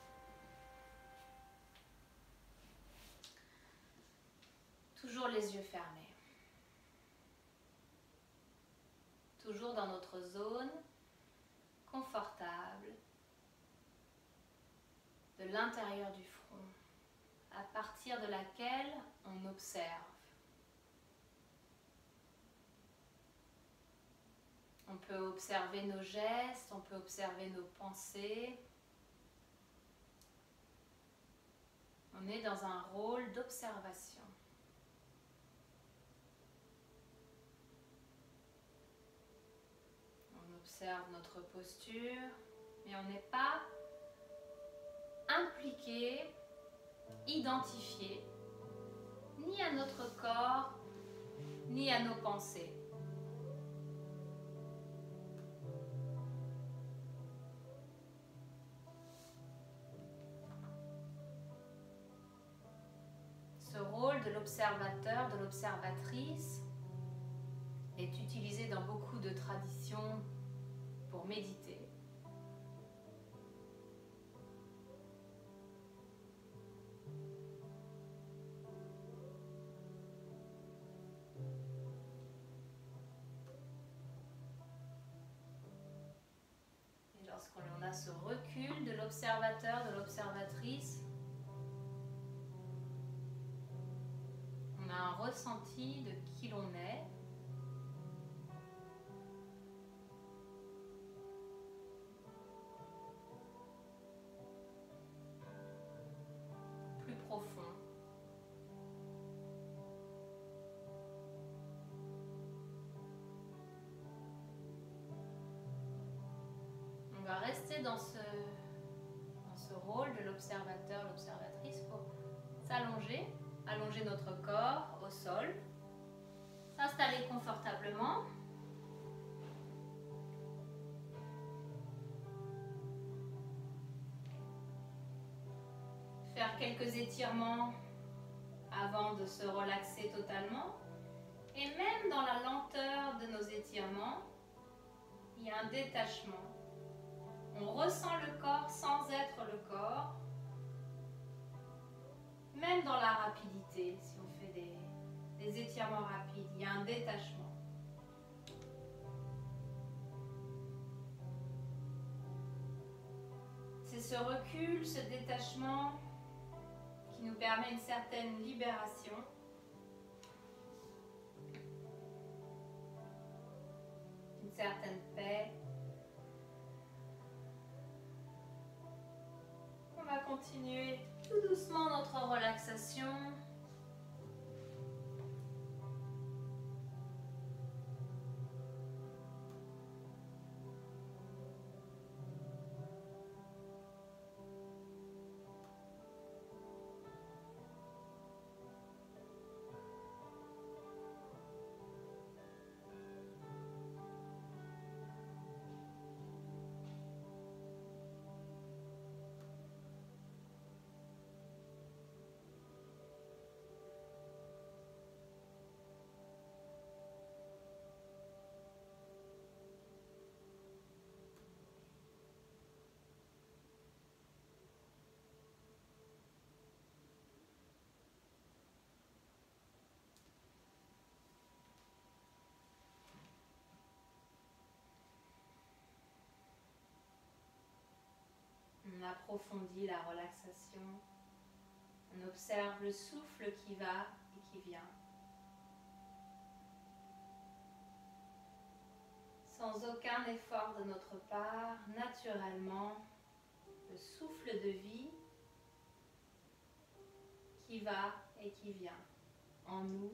Toujours les yeux fermés. Toujours dans notre zone confortable de l'intérieur du front, à partir de laquelle on observe. On peut observer nos gestes, on peut observer nos pensées. On est dans un rôle d'observation. On observe notre posture, mais on n'est pas impliqué, identifié, ni à notre corps, ni à nos pensées. Ce rôle de l'observateur, de l'observatrice est utilisé dans beaucoup de traditions pour méditer. Et lorsqu'on a ce recul de l'observateur, de l'observatrice, on a un ressenti de qui l'on est. Plus profond. On va rester dans ce rôle de l'observateur, l'observatrice pour s'allonger. Allonger notre corps au sol, s'installer confortablement. Faire quelques étirements avant de se relaxer totalement. Et même dans la lenteur de nos étirements, il y a un détachement. On ressent le corps sans être le corps. Même dans la rapidité, si on fait des étirements rapides, il y a un détachement. C'est ce recul, ce détachement qui nous permet une certaine libération. Une certaine paix. On va continuer tout doucement notre relaxation. On approfondit la relaxation. On observe le souffle qui va et qui vient. Sans aucun effort de notre part, naturellement, le souffle de vie qui va et qui vient en nous.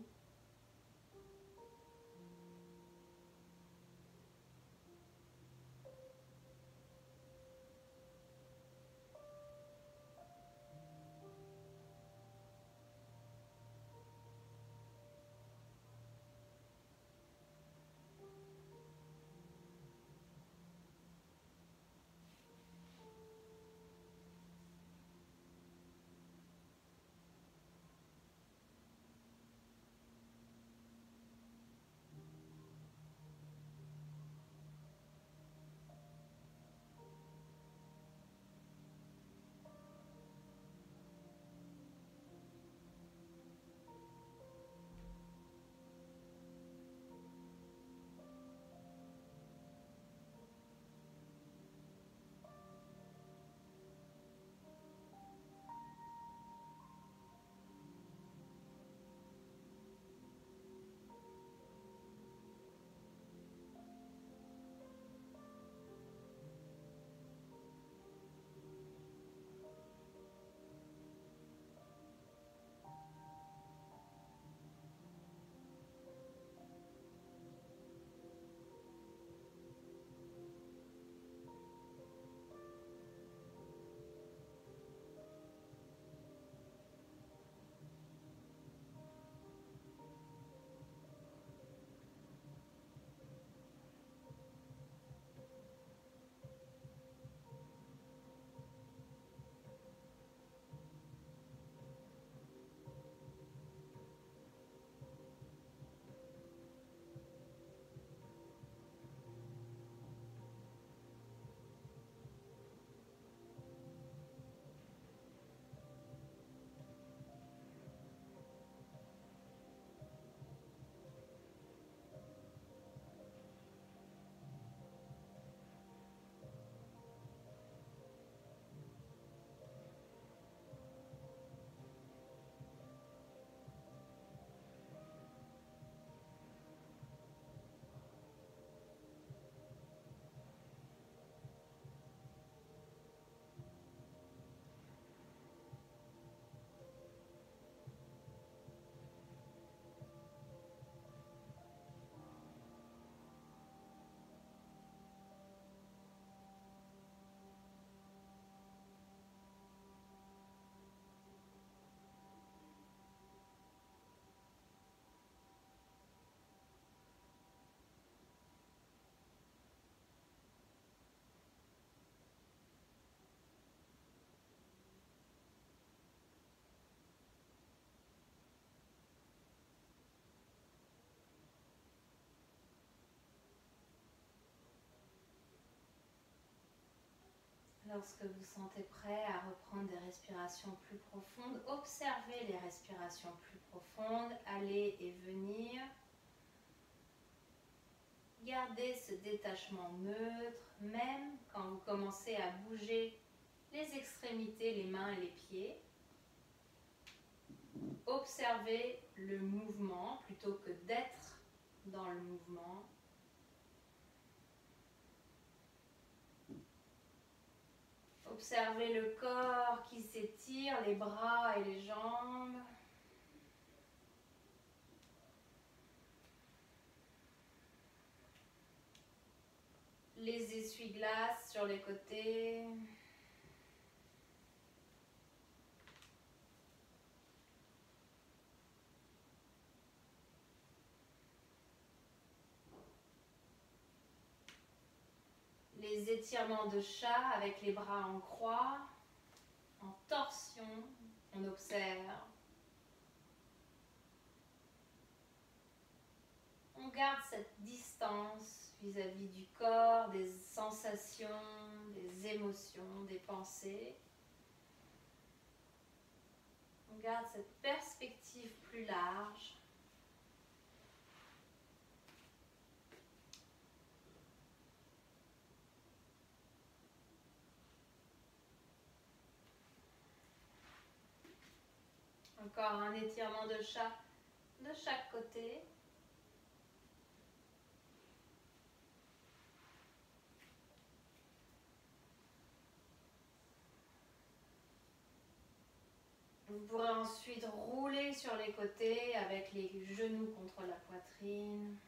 Lorsque vous sentez prêt à reprendre des respirations plus profondes, observez les respirations plus profondes, aller et venir. Gardez ce détachement neutre, même quand vous commencez à bouger les extrémités, les mains et les pieds. Observez le mouvement plutôt que d'être dans le mouvement. Observez le corps qui s'étire, les bras et les jambes. Les essuie-glaces sur les côtés. Les étirements de chat avec les bras en croix, en torsion, on observe. On garde cette distance vis-à-vis du corps, des sensations, des émotions, des pensées. On garde cette perspective plus large. Encore un étirement de chat de chaque côté. Vous pourrez ensuite rouler sur les côtés avec les genoux contre la poitrine.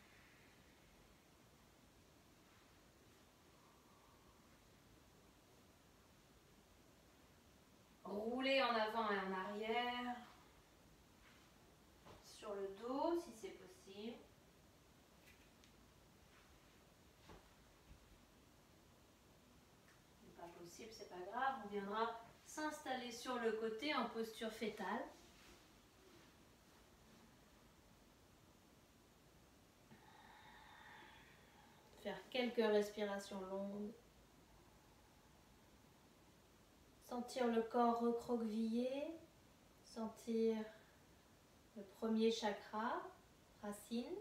Rouler en avant et en arrière. Sur le dos si c'est possible. Si pas possible, c'est pas grave. On viendra s'installer sur le côté en posture fétale. Faire quelques respirations longues. Sentir le corps recroquevillé. Sentir le premier chakra, racine,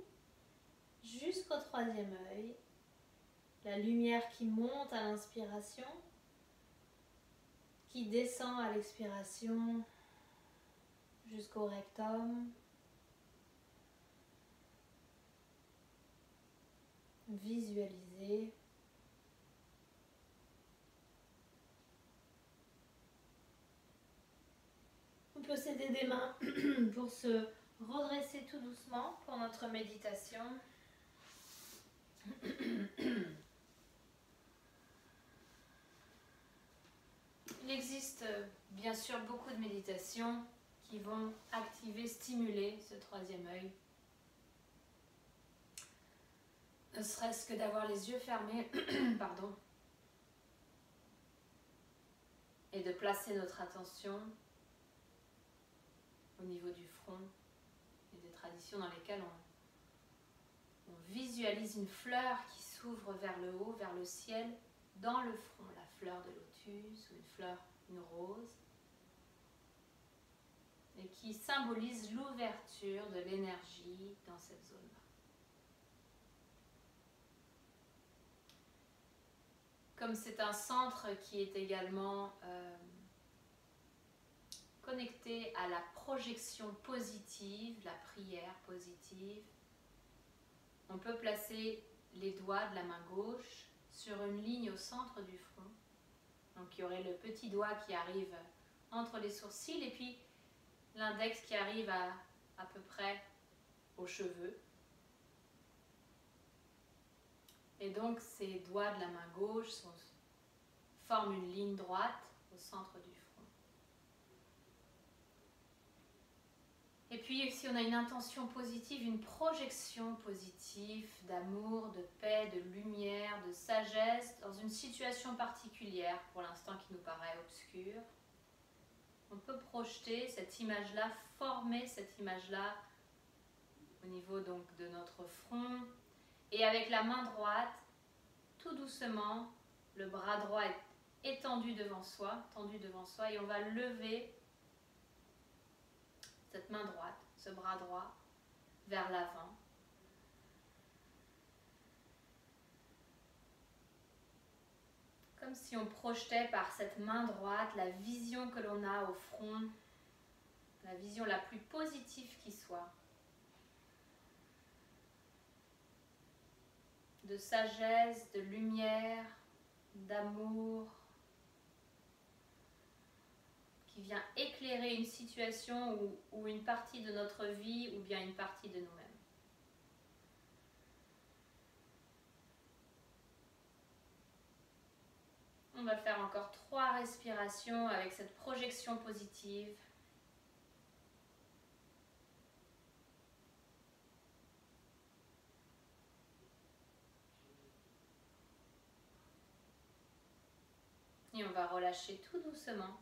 jusqu'au troisième œil. La lumière qui monte à l'inspiration, qui descend à l'expiration jusqu'au rectum. Visualiser. On peut s'aider des mains pour se redresser tout doucement pour notre méditation. Il existe bien sûr beaucoup de méditations qui vont activer, stimuler ce troisième œil. Ne serait-ce que d'avoir les yeux fermés, pardon, et de placer notre attention au niveau du front. Il y a des traditions dans lesquelles on visualise une fleur qui s'ouvre vers le haut, vers le ciel, dans le front, la fleur de lotus ou une rose, et qui symbolise l'ouverture de l'énergie dans cette zone-là. Comme c'est un centre qui est également connecté à la projection positive, la prière positive, on peut placer les doigts de la main gauche sur une ligne au centre du front. Donc il y aurait le petit doigt qui arrive entre les sourcils et puis l'index qui arrive à peu près aux cheveux. Et donc ces doigts de la main gauche forment une ligne droite au centre du front. Et puis si on a une intention positive, une projection positive d'amour, de paix, de lumière, de sagesse dans une situation particulière, pour l'instant qui nous paraît obscure, on peut projeter cette image-là, former cette image-là au niveau donc de notre front. Et avec la main droite, tout doucement, le bras droit est étendu devant soi, et on va lever cette main droite, ce bras droit vers l'avant. Comme si on projetait par cette main droite la vision que l'on a au front, la vision la plus positive qui soit, de sagesse, de lumière, d'amour, qui vient éclairer une situation ou une partie de notre vie ou bien une partie de nous-mêmes. On va faire encore 3 respirations avec cette projection positive. Et on va relâcher tout doucement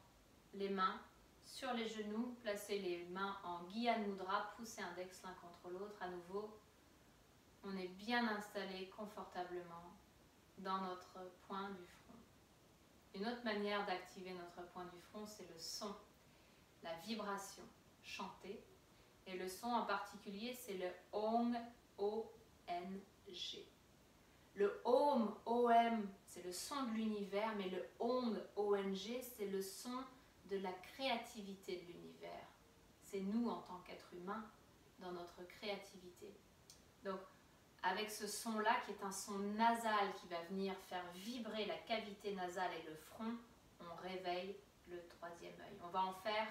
les mains sur les genoux, placer les mains en Gyan Mudra, pousser index l'un contre l'autre. À nouveau, on est bien installé confortablement dans notre point du front. Une autre manière d'activer notre point du front, c'est le son, la vibration chantée. Et le son en particulier, c'est le Om, O-N-G. Le Om, O-M, c'est le son de l'univers, mais le Ong, O-N-G, c'est le son de la créativité de l'univers. C'est nous en tant qu'êtres humains dans notre créativité. Donc, avec ce son-là, qui est un son nasal qui va venir faire vibrer la cavité nasale et le front, on réveille le 3e œil. On va en faire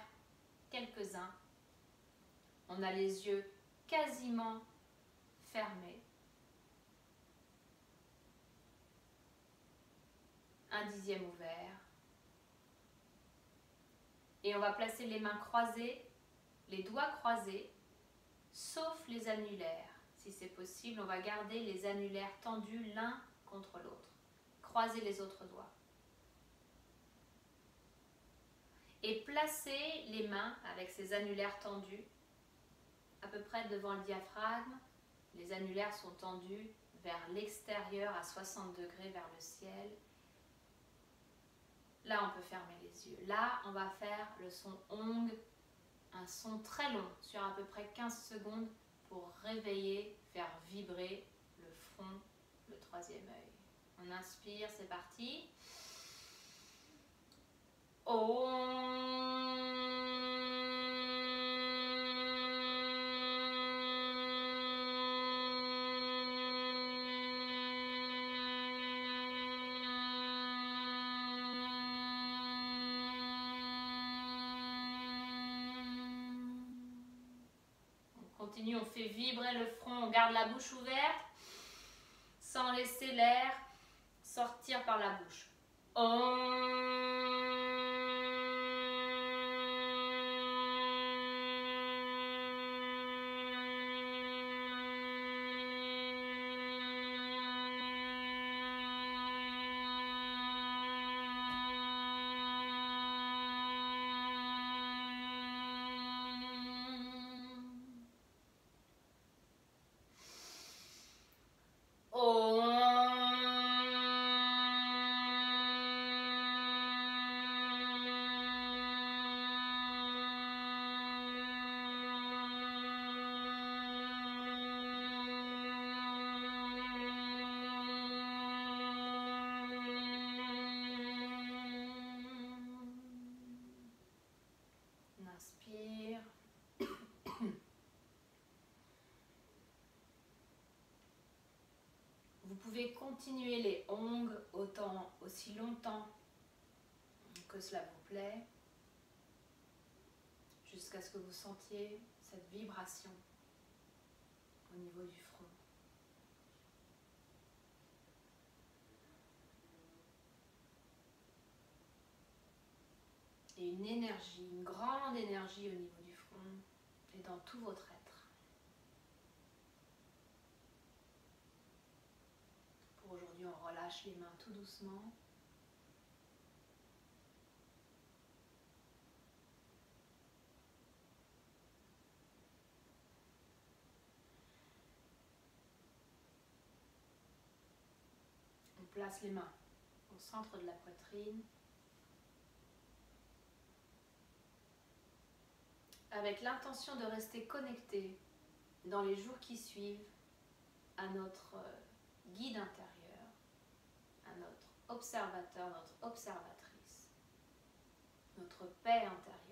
quelques-uns. On a les yeux quasiment fermés. Un 10e ouvert. Et on va placer les mains croisées, les doigts croisés, sauf les annulaires. Si c'est possible, on va garder les annulaires tendus l'un contre l'autre. Croisez les autres doigts. Et placez les mains avec ces annulaires tendus à peu près devant le diaphragme. Les annulaires sont tendus vers l'extérieur à 60 degrés vers le ciel. Là, on peut fermer les yeux. Là, on va faire le son Ong, un son très long sur à peu près 15 secondes pour réveiller, faire vibrer le front, le 3e œil. On inspire, c'est parti. Om. Continue, on fait vibrer le front, on garde la bouche ouverte sans laisser l'air sortir par la bouche. Inspire. Vous pouvez continuer les Ong aussi longtemps que cela vous plaît, jusqu'à ce que vous sentiez cette vibration au niveau du front. Et une énergie, une grande énergie au niveau du front et dans tout votre être. Pour aujourd'hui, on relâche les mains tout doucement. On place les mains au centre de la poitrine. avec l'intention de rester connecté dans les jours qui suivent à notre guide intérieur, à notre observateur, notre observatrice, notre paix intérieure.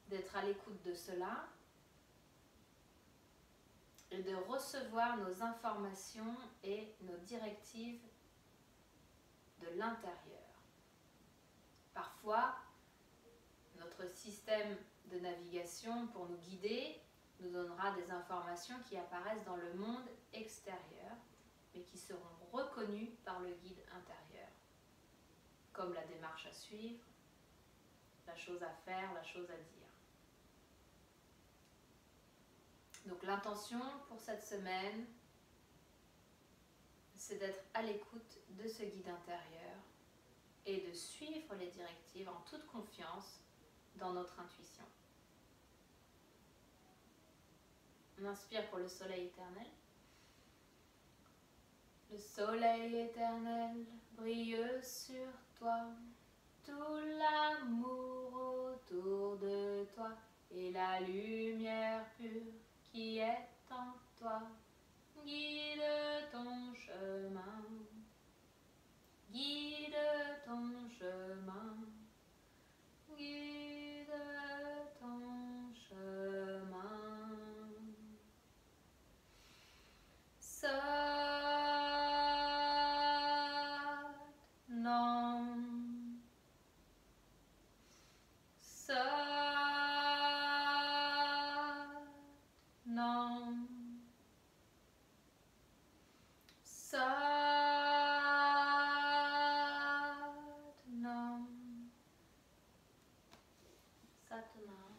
D'être à l'écoute de cela et de recevoir nos informations et nos directives de l'intérieur. Parfois, notre système de navigation pour nous guider nous donnera des informations qui apparaissent dans le monde extérieur, mais qui seront reconnues par le guide intérieur, comme la démarche à suivre, la chose à faire, la chose à dire. Donc l'intention pour cette semaine, c'est d'être à l'écoute de ce guide intérieur et de suivre les directives en toute confiance dans notre intuition. On inspire pour le soleil éternel. Le soleil éternel brille sur toi, tout l'amour autour de toi et la lumière pure qui est en toi. Guide ton chemin, guide ton chemin, guide ton chemin. Satnam, Satnam, Satnam, Satnam.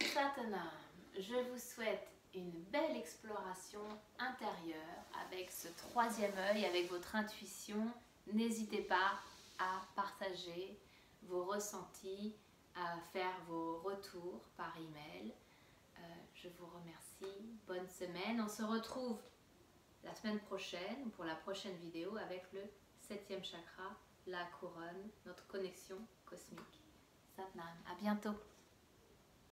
Satnam, je vous souhaite une belle exploration intérieure avec ce troisième œil, avec votre intuition. N'hésitez pas à partager vos ressentis, à faire vos retours par email. Je vous remercie. Bonne semaine. On se retrouve la semaine prochaine pour la prochaine vidéo avec le 7e chakra, la couronne, notre connexion cosmique. Satnam, à bientôt.